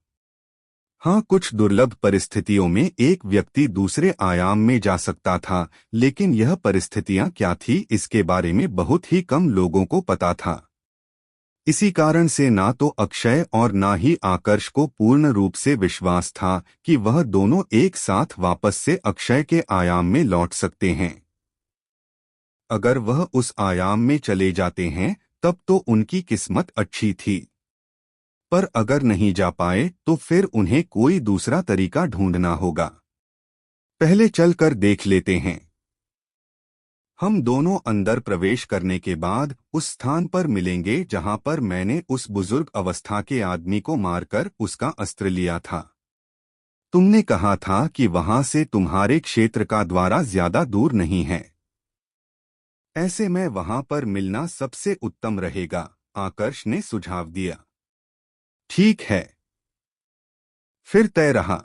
Speaker 1: हाँ, कुछ दुर्लभ परिस्थितियों में एक व्यक्ति दूसरे आयाम में जा सकता था, लेकिन यह परिस्थितियां क्या थी इसके बारे में बहुत ही कम लोगों को पता था। इसी कारण से ना तो अक्षय और ना ही आकर्ष को पूर्ण रूप से विश्वास था कि वह दोनों एक साथ वापस से अक्षय के आयाम में लौट सकते हैं। अगर वह उस आयाम में चले जाते हैं तब तो उनकी किस्मत अच्छी थी, पर अगर नहीं जा पाए तो फिर उन्हें कोई दूसरा तरीका ढूंढना होगा। पहले चलकर देख लेते हैं। हम दोनों अंदर प्रवेश करने के बाद उस स्थान पर मिलेंगे जहां पर मैंने उस बुजुर्ग अवस्था के आदमी को मारकर उसका अस्त्र लिया था। तुमने कहा था कि वहां से तुम्हारे क्षेत्र का द्वारा ज्यादा दूर नहीं है। ऐसे में वहां पर मिलना सबसे उत्तम रहेगा, आकर्ष ने सुझाव दिया। ठीक है, फिर तय रहा।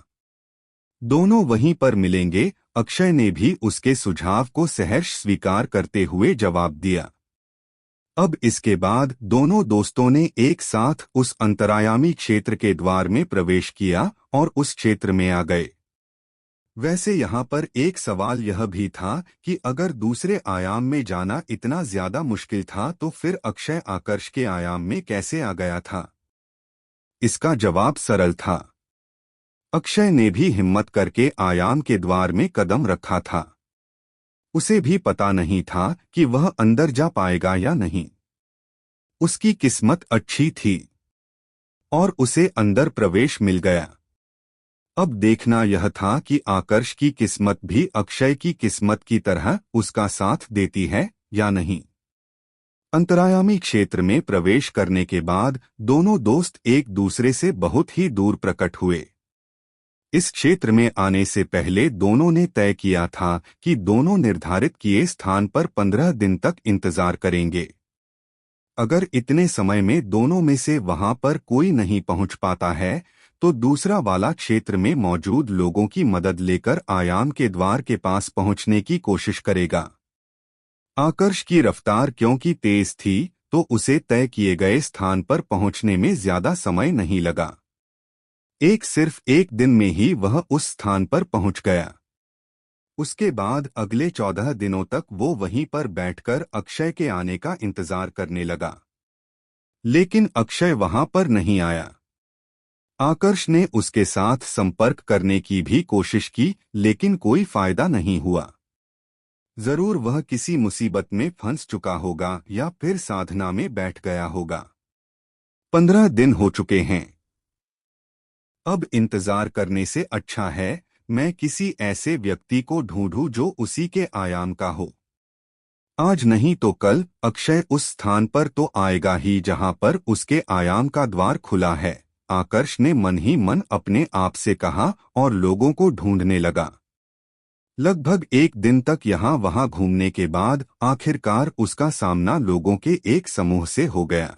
Speaker 1: दोनों वहीं पर मिलेंगे। अक्षय ने भी उसके सुझाव को सहर्ष स्वीकार करते हुए जवाब दिया। अब इसके बाद दोनों दोस्तों ने एक साथ उस अंतरायामी क्षेत्र के द्वार में प्रवेश किया और उस क्षेत्र में आ गए। वैसे यहाँ पर एक सवाल यह भी था कि अगर दूसरे आयाम में जाना इतना ज्यादा मुश्किल था तो फिर अक्षय आकर्ष के आयाम में कैसे आ गया था? इसका जवाब सरल था। अक्षय ने भी हिम्मत करके आयाम के द्वार में कदम रखा था। उसे भी पता नहीं था कि वह अंदर जा पाएगा या नहीं। उसकी किस्मत अच्छी थी और उसे अंदर प्रवेश मिल गया। अब देखना यह था कि आकर्ष की किस्मत भी अक्षय की किस्मत की तरह उसका साथ देती है या नहीं। अंतरायामी क्षेत्र में प्रवेश करने के बाद दोनों दोस्त एक दूसरे से बहुत ही दूर प्रकट हुए। इस क्षेत्र में आने से पहले दोनों ने तय किया था कि दोनों निर्धारित किए स्थान पर 15 दिन तक इंतजार करेंगे। अगर इतने समय में दोनों में से वहां पर कोई नहीं पहुंच पाता है तो दूसरा वाला क्षेत्र में मौजूद लोगों की मदद लेकर आयाम के द्वार के पास पहुंचने की कोशिश करेगा। आकर्ष की रफ्तार क्योंकि तेज थी तो उसे तय किए गए स्थान पर पहुंचने में ज्यादा समय नहीं लगा। सिर्फ एक दिन में ही वह उस स्थान पर पहुंच गया। उसके बाद अगले 14 दिनों तक वो वहीं पर बैठकर अक्षय के आने का इंतजार करने लगा, लेकिन अक्षय वहां पर नहीं आया। आकर्ष ने उसके साथ संपर्क करने की भी कोशिश की, लेकिन कोई फायदा नहीं हुआ। जरूर वह किसी मुसीबत में फंस चुका होगा या फिर साधना में बैठ गया होगा। 15 दिन हो चुके हैं। अब इंतजार करने से अच्छा है मैं किसी ऐसे व्यक्ति को ढूंढूं जो उसी के आयाम का हो। आज नहीं तो कल अक्षय उस स्थान पर तो आएगा ही जहां पर उसके आयाम का द्वार खुला है। आकर्ष ने मन ही मन अपने आप से कहा और लोगों को ढूंढने लगा। लगभग एक दिन तक यहाँ वहां घूमने के बाद आखिरकार उसका सामना लोगों के एक समूह से हो गया।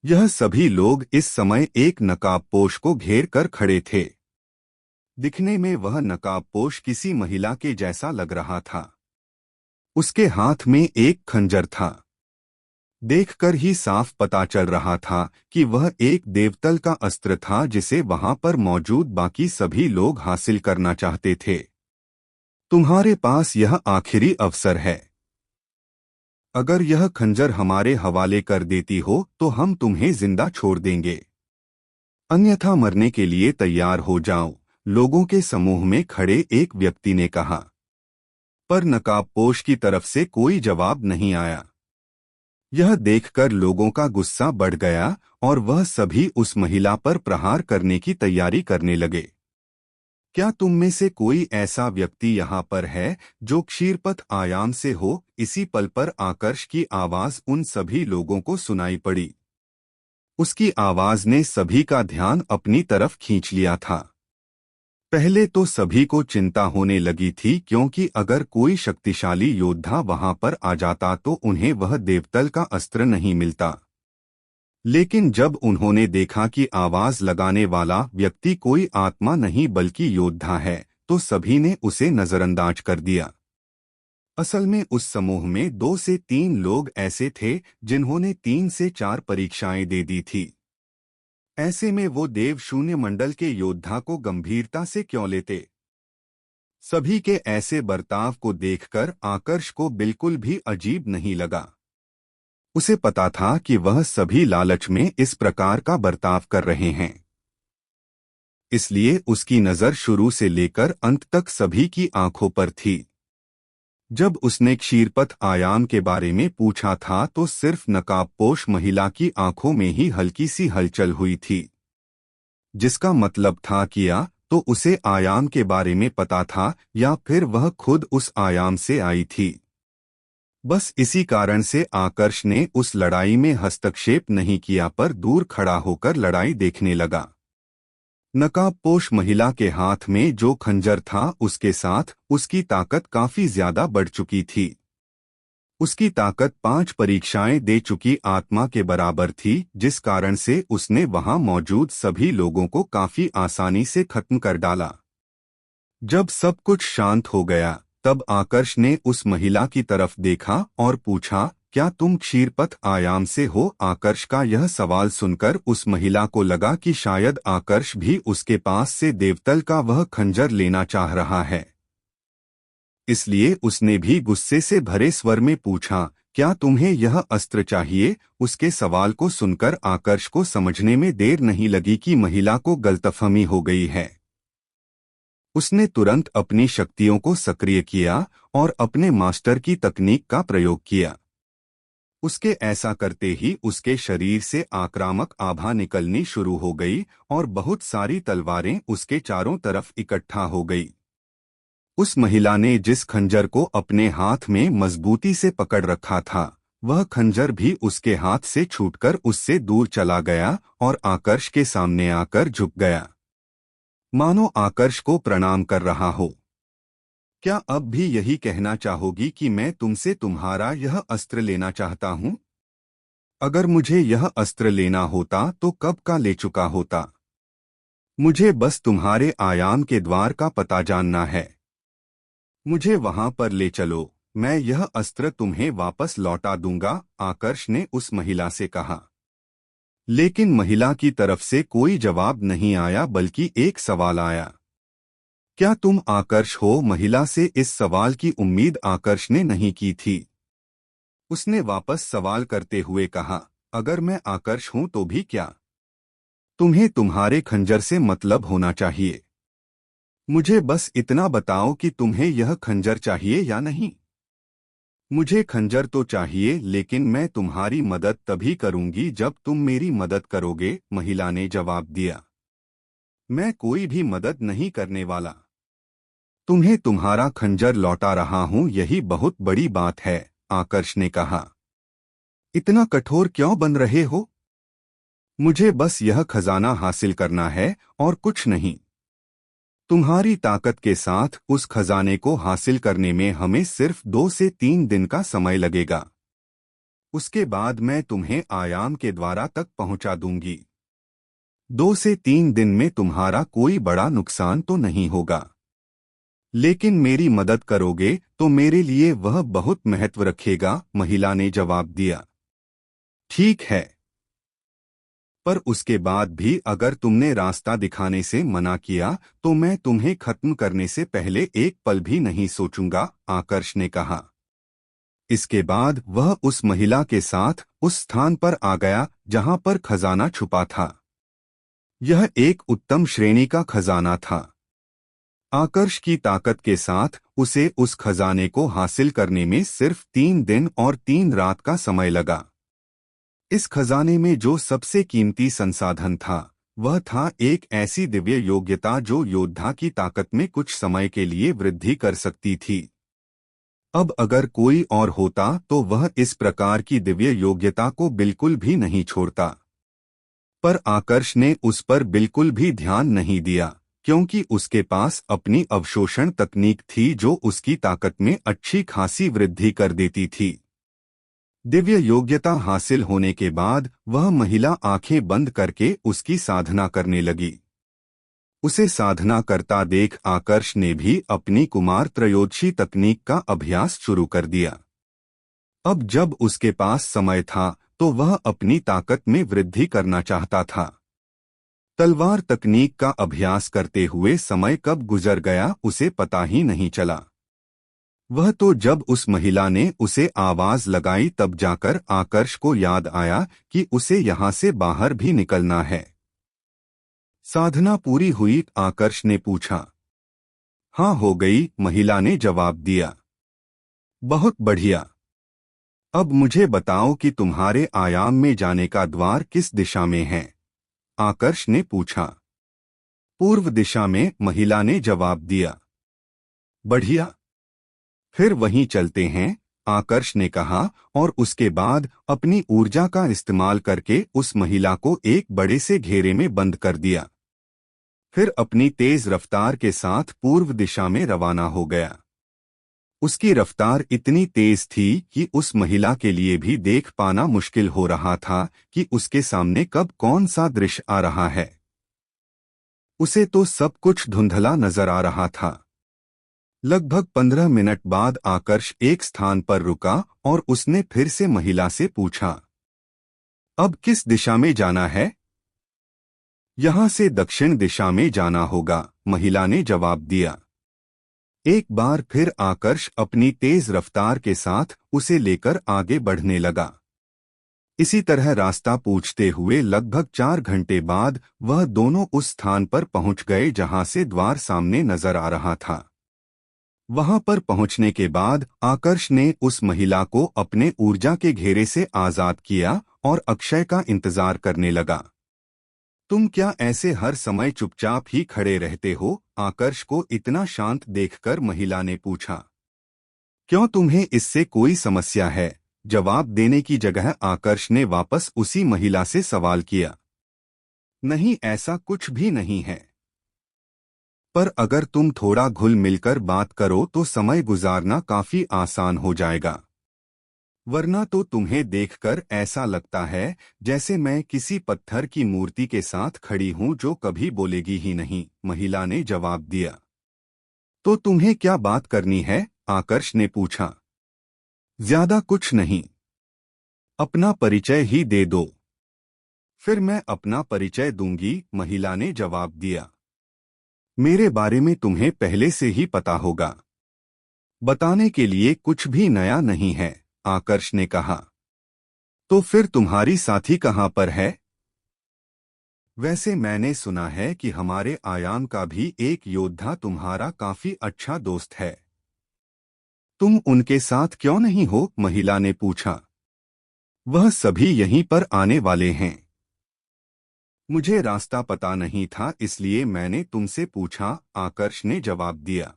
Speaker 1: यह सभी लोग इस समय एक नकाबपोश को घेर कर खड़े थे। दिखने में वह नकाबपोश किसी महिला के जैसा लग रहा था। उसके हाथ में एक खंजर था। देखकर ही साफ पता चल रहा था कि वह एक देवतल का अस्त्र था जिसे वहां पर मौजूद बाकी सभी लोग हासिल करना चाहते थे। तुम्हारे पास यह आखिरी अवसर है। अगर यह खंजर हमारे हवाले कर देती हो तो हम तुम्हें जिंदा छोड़ देंगे, अन्यथा मरने के लिए तैयार हो जाओ, लोगों के समूह में खड़े एक व्यक्ति ने कहा। पर नकाबपोश की तरफ से कोई जवाब नहीं आया। यह देखकर लोगों का गुस्सा बढ़ गया और वह सभी उस महिला पर प्रहार करने की तैयारी करने लगे। क्या तुम में से कोई ऐसा व्यक्ति यहाँ पर है जो क्षीरपथ आयाम से हो? इसी पल पर आकर्ष की आवाज उन सभी लोगों को सुनाई पड़ी। उसकी आवाज ने सभी का ध्यान अपनी तरफ खींच लिया था। पहले तो सभी को चिंता होने लगी थी, क्योंकि अगर कोई शक्तिशाली योद्धा वहां पर आ जाता तो उन्हें वह देवतल का अस्त्र नहीं मिलता। लेकिन जब उन्होंने देखा कि आवाज लगाने वाला व्यक्ति कोई आत्मा नहीं बल्कि योद्धा है, तो सभी ने उसे नजरअंदाज कर दिया। असल में उस समूह में 2 से 3 लोग ऐसे थे जिन्होंने 3 से 4 परीक्षाएं दे दी थी। ऐसे में वो देव शून्य मंडल के योद्धा को गंभीरता से क्यों लेते? सभी के ऐसे बर्ताव को देखकर आकर्ष को बिल्कुल भी अजीब नहीं लगा। उसे पता था कि वह सभी लालच में इस प्रकार का बर्ताव कर रहे हैं। इसलिए उसकी नजर शुरू से लेकर अंत तक सभी की आंखों पर थी। जब उसने क्षीरपथ आयाम के बारे में पूछा था तो सिर्फ नकाबपोश महिला की आंखों में ही हल्की सी हलचल हुई थी, जिसका मतलब था कि या तो उसे आयाम के बारे में पता था या फिर वह खुद उस आयाम से आई थी। बस इसी कारण से आकर्ष ने उस लड़ाई में हस्तक्षेप नहीं किया, पर दूर खड़ा होकर लड़ाई देखने लगा। नकाबपोश महिला के हाथ में जो खंजर था उसके साथ उसकी ताकत काफी ज्यादा बढ़ चुकी थी। उसकी ताकत 5 परीक्षाएं दे चुकी आत्मा के बराबर थी, जिस कारण से उसने वहां मौजूद सभी लोगों को काफी आसानी से खत्म कर डाला। जब सब कुछ शांत हो गया तब आकर्ष ने उस महिला की तरफ देखा और पूछा, क्या तुम क्षीरपथ आयाम से हो? आकर्ष का यह सवाल सुनकर उस महिला को लगा कि शायद आकर्ष भी उसके पास से देवतल का वह खंजर लेना चाह रहा है। इसलिए उसने भी गुस्से से भरे स्वर में पूछा, क्या तुम्हें यह अस्त्र चाहिए? उसके सवाल को सुनकर आकर्ष को समझने में देर नहीं लगी कि महिला को गलतफहमी हो गई है। उसने तुरंत अपनी शक्तियों को सक्रिय किया और अपने मास्टर की तकनीक का प्रयोग किया। उसके ऐसा करते ही उसके शरीर से आक्रामक आभा निकलनी शुरू हो गई और बहुत सारी तलवारें उसके चारों तरफ इकट्ठा हो गई। उस महिला ने जिस खंजर को अपने हाथ में मजबूती से पकड़ रखा था, वह खंजर भी उसके हाथ से छूटकर उससे दूर चला गया और आकर्ष के सामने आकर झुक गया, मानो आकर्ष को प्रणाम कर रहा हो। क्या अब भी यही कहना चाहोगी कि मैं तुमसे तुम्हारा यह अस्त्र लेना चाहता हूं? अगर मुझे यह अस्त्र लेना होता तो कब का ले चुका होता। मुझे बस तुम्हारे आयाम के द्वार का पता जानना है। मुझे वहां पर ले चलो, मैं यह अस्त्र तुम्हें वापस लौटा दूंगा, आकर्ष ने उस महिला से कहा। लेकिन महिला की तरफ से कोई जवाब नहीं आया, बल्कि एक सवाल आया, क्या तुम आकर्ष हो? महिला से इस सवाल की उम्मीद आकर्ष ने नहीं की थी। उसने वापस सवाल करते हुए कहा, अगर मैं आकर्ष हूं तो भी क्या? तुम्हें तुम्हारे खंजर से मतलब होना चाहिए। मुझे बस इतना बताओ कि तुम्हें यह खंजर चाहिए या नहीं। मुझे खंजर तो चाहिए, लेकिन मैं तुम्हारी मदद तभी करूंगी जब तुम मेरी मदद करोगे, महिला ने जवाब दिया। मैं कोई भी मदद नहीं करने वाला। तुम्हें तुम्हारा खंजर लौटा रहा हूं, यही बहुत बड़ी बात है। आकर्ष ने कहा। इतना कठोर क्यों बन रहे हो? मुझे बस यह खजाना हासिल करना है और कुछ नहीं। तुम्हारी ताकत के साथ उस खजाने को हासिल करने में हमें सिर्फ 2 से 3 दिन का समय लगेगा। उसके बाद मैं तुम्हें आयाम के द्वारा तक पहुंचा दूंगी। 2 से 3 दिन में तुम्हारा कोई बड़ा नुकसान तो नहीं होगा, लेकिन मेरी मदद करोगे तो मेरे लिए वह बहुत महत्व रखेगा, महिला ने जवाब दिया। ठीक है, पर उसके बाद भी अगर तुमने रास्ता दिखाने से मना किया तो मैं तुम्हें खत्म करने से पहले एक पल भी नहीं सोचूंगा, आकर्ष ने कहा। इसके बाद वह उस महिला के साथ उस स्थान पर आ गया जहां पर खजाना छुपा था। यह एक उत्तम श्रेणी का खजाना था। आकर्ष की ताकत के साथ उसे उस खजाने को हासिल करने में सिर्फ 3 दिन और 3 रात का समय लगा। इस खजाने में जो सबसे कीमती संसाधन था वह था एक ऐसी दिव्य योग्यता जो योद्धा की ताकत में कुछ समय के लिए वृद्धि कर सकती थी। अब अगर कोई और होता तो वह इस प्रकार की दिव्य योग्यता को बिल्कुल भी नहीं छोड़ता, पर आकर्ष ने उस पर बिल्कुल भी ध्यान नहीं दिया क्योंकि उसके पास अपनी अवशोषण तकनीक थी जो उसकी ताकत में अच्छी खासी वृद्धि कर देती थी। दिव्य योग्यता हासिल होने के बाद वह महिला आंखें बंद करके उसकी साधना करने लगी। उसे साधना करता देख आकर्ष ने भी अपनी कुमार त्रयोदशी तकनीक का अभ्यास शुरू कर दिया। अब जब उसके पास समय था तो वह अपनी ताकत में वृद्धि करना चाहता था। तलवार तकनीक का अभ्यास करते हुए समय कब गुजर गया उसे पता ही नहीं चला। वह तो जब उस महिला ने उसे आवाज लगाई तब जाकर आकर्ष को याद आया कि उसे यहाँ से बाहर भी निकलना है। साधना पूरी हुई? आकर्ष ने पूछा। हाँ, हो गई, महिला ने जवाब दिया। बहुत बढ़िया। अब मुझे बताओ कि तुम्हारे आयाम में जाने का द्वार किस दिशा में है? आकर्ष ने पूछा। पूर्व दिशा में, महिला ने जवाब दिया। बढ़िया, फिर वहीं चलते हैं, आकर्ष ने कहा और उसके बाद अपनी ऊर्जा का इस्तेमाल करके उस महिला को एक बड़े से घेरे में बंद कर दिया। फिर अपनी तेज रफ्तार के साथ पूर्व दिशा में रवाना हो गया। उसकी रफ्तार इतनी तेज थी कि उस महिला के लिए भी देख पाना मुश्किल हो रहा था कि उसके सामने कब कौन सा दृश्य आ रहा है। उसे तो सब कुछ धुंधला नजर आ रहा था। लगभग 15 मिनट बाद आकर्ष एक स्थान पर रुका और उसने फिर से महिला से पूछा, अब किस दिशा में जाना है? यहां से दक्षिण दिशा में जाना होगा, महिला ने जवाब दिया। एक बार फिर आकर्ष अपनी तेज रफ्तार के साथ उसे लेकर आगे बढ़ने लगा। इसी तरह रास्ता पूछते हुए लगभग 4 घंटे बाद वह दोनों उस स्थान पर पहुंच गए जहां से द्वार सामने नजर आ रहा था। वहां पर पहुंचने के बाद आकर्ष ने उस महिला को अपने ऊर्जा के घेरे से आजाद किया और अक्षय का इंतजार करने लगा। तुम क्या ऐसे हर समय चुपचाप ही खड़े रहते हो? आकर्ष को इतना शांत देखकर महिला ने पूछा। क्यों, तुम्हें इससे कोई समस्या है? जवाब देने की जगह आकर्ष ने वापस उसी महिला से सवाल किया। नहीं, ऐसा कुछ भी नहीं है, पर अगर तुम थोड़ा घुल मिलकर बात करो तो समय गुजारना काफी आसान हो जाएगा, वरना तो तुम्हें देखकर ऐसा लगता है जैसे मैं किसी पत्थर की मूर्ति के साथ खड़ी हूं जो कभी बोलेगी ही नहीं, महिला ने जवाब दिया। तो तुम्हें क्या बात करनी है? आकर्ष ने पूछा। ज्यादा कुछ नहीं, अपना परिचय ही दे दो। फिर मैं अपना परिचय दूंगी, महिला ने जवाब दिया। मेरे बारे में तुम्हें पहले से ही पता होगा, बताने के लिए कुछ भी नया नहीं है, आकर्ष ने कहा। तो फिर तुम्हारी साथी कहाँ पर है? वैसे मैंने सुना है कि हमारे आयाम का भी एक योद्धा तुम्हारा काफी अच्छा दोस्त है। तुम उनके साथ क्यों नहीं हो? महिला ने पूछा। वह सभी यहीं पर आने वाले हैं। मुझे रास्ता पता नहीं था इसलिए मैंने तुमसे पूछा, आकर्ष ने जवाब दिया।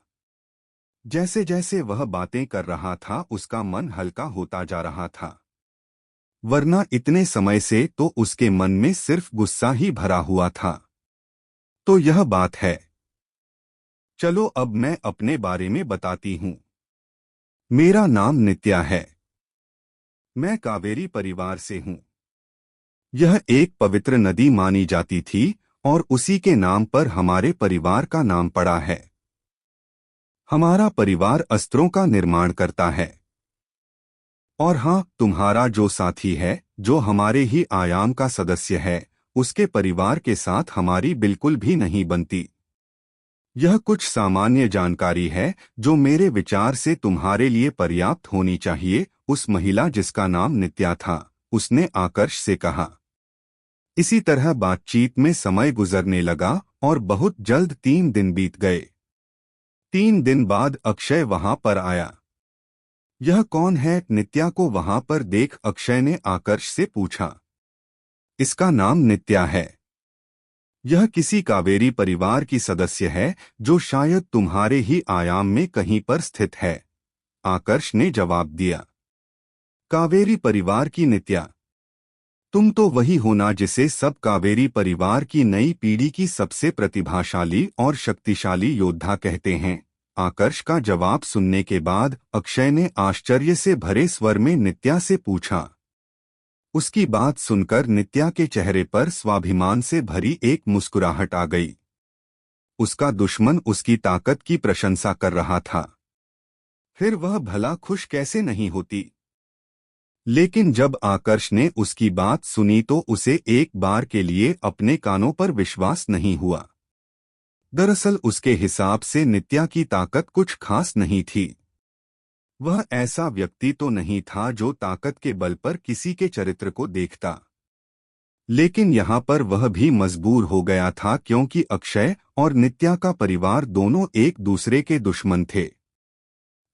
Speaker 1: जैसे जैसे वह बातें कर रहा था उसका मन हल्का होता जा रहा था, वरना इतने समय से तो उसके मन में सिर्फ गुस्सा ही भरा हुआ था। तो यह बात है। चलो अब मैं अपने बारे में बताती हूँ। मेरा नाम नित्या है। मैं कावेरी परिवार से हूँ। यह एक पवित्र नदी मानी जाती थी और उसी के नाम पर हमारे परिवार का नाम पड़ा है। हमारा परिवार अस्त्रों का निर्माण करता है। और हाँ, तुम्हारा जो साथी है, जो हमारे ही आयाम का सदस्य है, उसके परिवार के साथ हमारी बिल्कुल भी नहीं बनती। यह कुछ सामान्य जानकारी है जो मेरे विचार से तुम्हारे लिए पर्याप्त होनी चाहिए। उस महिला जिसका नाम नित्या था, उसने आकर्ष से कहा। इसी तरह बातचीत में समय गुजरने लगा और बहुत जल्द 3 दिन बीत गए। 3 दिन बाद अक्षय वहां पर आया। यह कौन है? नित्या को वहां पर देख अक्षय ने आकर्ष से पूछा। इसका नाम नित्या है। यह किसी कावेरी परिवार की सदस्य है जो शायद तुम्हारे ही आयाम में कहीं पर स्थित है, आकर्ष ने जवाब दिया। कावेरी परिवार की नित्या? तुम तो वही होना जिसे सब कावेरी परिवार की नई पीढ़ी की सबसे प्रतिभाशाली और शक्तिशाली योद्धा कहते हैं। आकर्ष का जवाब सुनने के बाद अक्षय ने आश्चर्य से भरे स्वर में नित्या से पूछा। उसकी बात सुनकर नित्या के चेहरे पर स्वाभिमान से भरी एक मुस्कुराहट आ गई। उसका दुश्मन उसकी ताकत की प्रशंसा कर रहा था, फिर वह भला खुश कैसे नहीं होती। लेकिन जब आकर्ष ने उसकी बात सुनी तो उसे एक बार के लिए अपने कानों पर विश्वास नहीं हुआ। दरअसल उसके हिसाब से नित्या की ताकत कुछ खास नहीं थी। वह ऐसा व्यक्ति तो नहीं था जो ताकत के बल पर किसी के चरित्र को देखता। लेकिन यहाँ पर वह भी मजबूर हो गया था क्योंकि अक्षय और नित्या का परिवार दोनों एक दूसरे के दुश्मन थे।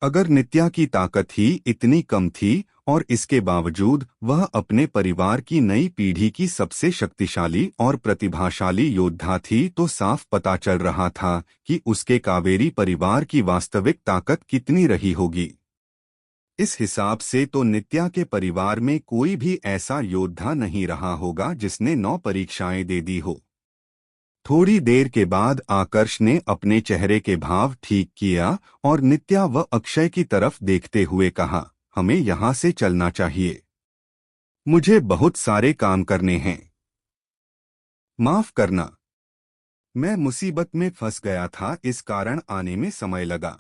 Speaker 1: अगर नित्या की ताकत ही इतनी कम थी और इसके बावजूद वह अपने परिवार की नई पीढ़ी की सबसे शक्तिशाली और प्रतिभाशाली योद्धा थी तो साफ पता चल रहा था कि उसके कावेरी परिवार की वास्तविक ताकत कितनी रही होगी। इस हिसाब से तो नित्या के परिवार में कोई भी ऐसा योद्धा नहीं रहा होगा जिसने 9 परीक्षाएं दे दी हो। थोड़ी देर के बाद आकर्ष ने अपने चेहरे के भाव ठीक किया और नित्या व अक्षय की तरफ देखते हुए कहा, हमें यहाँ से चलना चाहिए। मुझे बहुत सारे काम करने हैं। माफ करना, मैं मुसीबत में फंस गया था, इस कारण आने में समय लगा।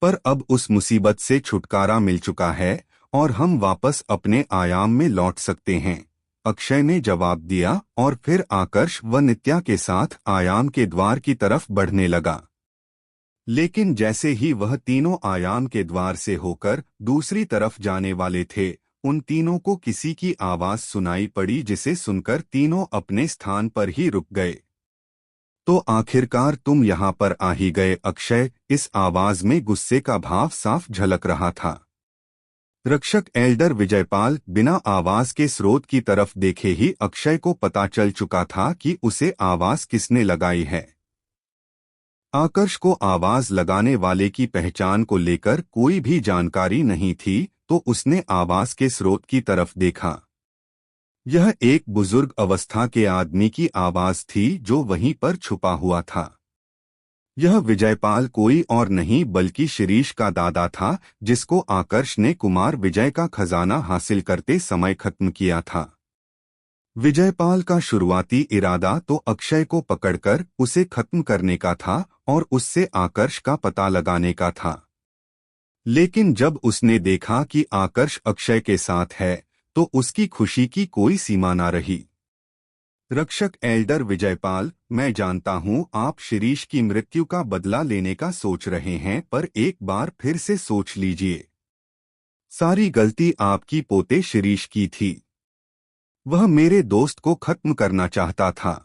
Speaker 1: पर अब उस मुसीबत से छुटकारा मिल चुका है और हम वापस अपने आयाम में लौट सकते हैं, अक्षय ने जवाब दिया और फिर आकर्ष व नित्या के साथ आयाम के द्वार की तरफ बढ़ने लगा। लेकिन जैसे ही वह तीनों आयाम के द्वार से होकर दूसरी तरफ जाने वाले थे, उन तीनों को किसी की आवाज सुनाई पड़ी जिसे सुनकर तीनों अपने स्थान पर ही रुक गए। तो आखिरकार तुम यहाँ पर आ ही गए, अक्षय, इस आवाज में गुस्से का भाव साफ झलक रहा था। रक्षक एल्डर विजयपाल बिना आवाज के स्रोत की तरफ देखे ही अक्षय को पता चल चुका था कि उसे आवाज किसने लगाई है। आकर्ष को आवाज लगाने वाले की पहचान को लेकर कोई भी जानकारी नहीं थी तो उसने आवाज के स्रोत की तरफ देखा। यह एक बुजुर्ग अवस्था के आदमी की आवाज थी जो वहीं पर छुपा हुआ था। यह विजयपाल कोई और नहीं बल्कि शिरीष का दादा था जिसको आकर्ष ने कुमार विजय का खजाना हासिल करते समय खत्म किया था। विजयपाल का शुरुआती इरादा तो अक्षय को पकड़कर उसे खत्म करने का था और उससे आकर्ष का पता लगाने का था। लेकिन जब उसने देखा कि आकर्ष अक्षय के साथ है तो उसकी खुशी की कोई सीमा न रही। रक्षक एल्डर विजयपाल, मैं जानता हूं आप शिरीष की मृत्यु का बदला लेने का सोच रहे हैं, पर एक बार फिर से सोच लीजिए। सारी गलती आपकी पोते शिरीष की थी। वह मेरे दोस्त को खत्म करना चाहता था।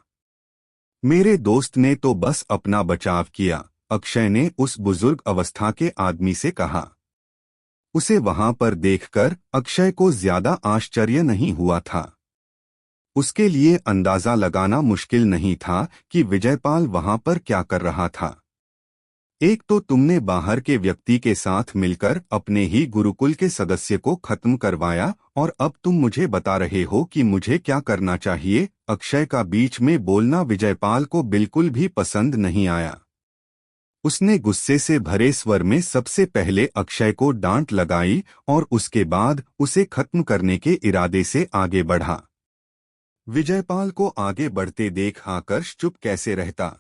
Speaker 1: मेरे दोस्त ने तो बस अपना बचाव किया, अक्षय ने उस बुजुर्ग अवस्था के आदमी से कहा। उसे वहां पर देखकर अक्षय को ज्यादा आश्चर्य नहीं हुआ था। उसके लिए अंदाजा लगाना मुश्किल नहीं था कि विजयपाल वहां पर क्या कर रहा था। एक तो तुमने बाहर के व्यक्ति के साथ मिलकर अपने ही गुरुकुल के सदस्य को खत्म करवाया और अब तुम मुझे बता रहे हो कि मुझे क्या करना चाहिए। अक्षय का बीच में बोलना विजयपाल को बिल्कुल भी पसंद नहीं आया। उसने गुस्से से भरे स्वर में सबसे पहले अक्षय को डांट लगाई और उसके बाद उसे खत्म करने के इरादे से आगे बढ़ा। विजयपाल को आगे बढ़ते देख आकर्ष चुप कैसे रहता।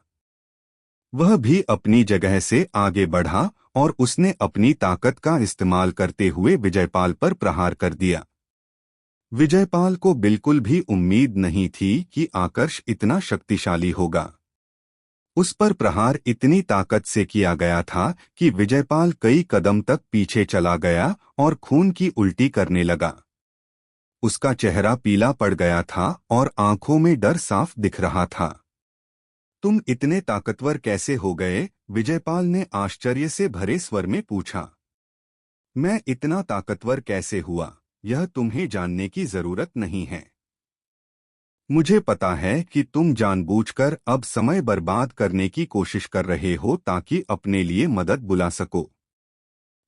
Speaker 1: वह भी अपनी जगह से आगे बढ़ा और उसने अपनी ताकत का इस्तेमाल करते हुए विजयपाल पर प्रहार कर दिया। विजयपाल को बिल्कुल भी उम्मीद नहीं थी कि आकर्ष इतना शक्तिशाली होगा। उस पर प्रहार इतनी ताकत से किया गया था कि विजयपाल कई कदम तक पीछे चला गया और खून की उल्टी करने लगा। उसका चेहरा पीला पड़ गया था और आंखों में डर साफ दिख रहा था। तुम इतने ताकतवर कैसे हो गए? विजयपाल ने आश्चर्य से भरे स्वर में पूछा। मैं इतना ताकतवर कैसे हुआ, यह तुम्हें जानने की जरूरत नहीं है। मुझे पता है कि तुम जानबूझकर अब समय बर्बाद करने की कोशिश कर रहे हो ताकि अपने लिए मदद बुला सको।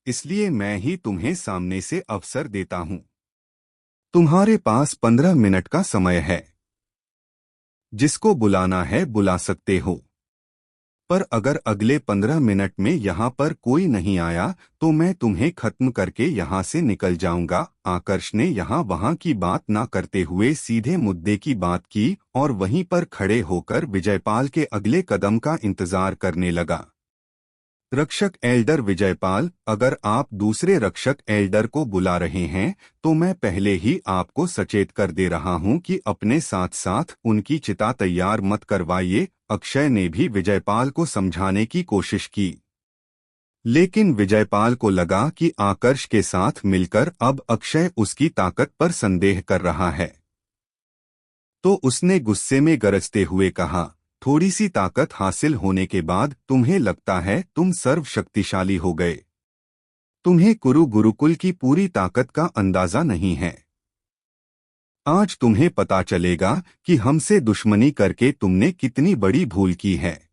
Speaker 1: इसलिए मैं ही तुम्हें सामने से अवसर देता हूं। तुम्हारे पास 15 मिनट का समय है। जिसको बुलाना है बुला सकते हो, पर अगर अगले 15 मिनट में यहाँ पर कोई नहीं आया तो मैं तुम्हें खत्म करके यहाँ से निकल जाऊंगा। आकर्ष ने यहाँ वहाँ की बात ना करते हुए सीधे मुद्दे की बात की और वहीं पर खड़े होकर विजयपाल के अगले कदम का इंतजार करने लगा। रक्षक एल्डर विजयपाल, अगर आप दूसरे रक्षक एल्डर को बुला रहे हैं तो मैं पहले ही आपको सचेत कर दे रहा हूं कि अपने साथ साथ उनकी चिता तैयार मत करवाइए। अक्षय ने भी विजयपाल को समझाने की कोशिश की, लेकिन विजयपाल को लगा कि आकर्ष के साथ मिलकर अब अक्षय उसकी ताकत पर संदेह कर रहा है, तो उसने गुस्से में गरजते हुए कहा, थोड़ी सी ताकत हासिल होने के बाद तुम्हें लगता है तुम सर्वशक्तिशाली हो गए। तुम्हें कुरु गुरुकुल की पूरी ताकत का अंदाजा नहीं है। आज तुम्हें पता चलेगा कि हमसे दुश्मनी करके तुमने कितनी बड़ी भूल की है।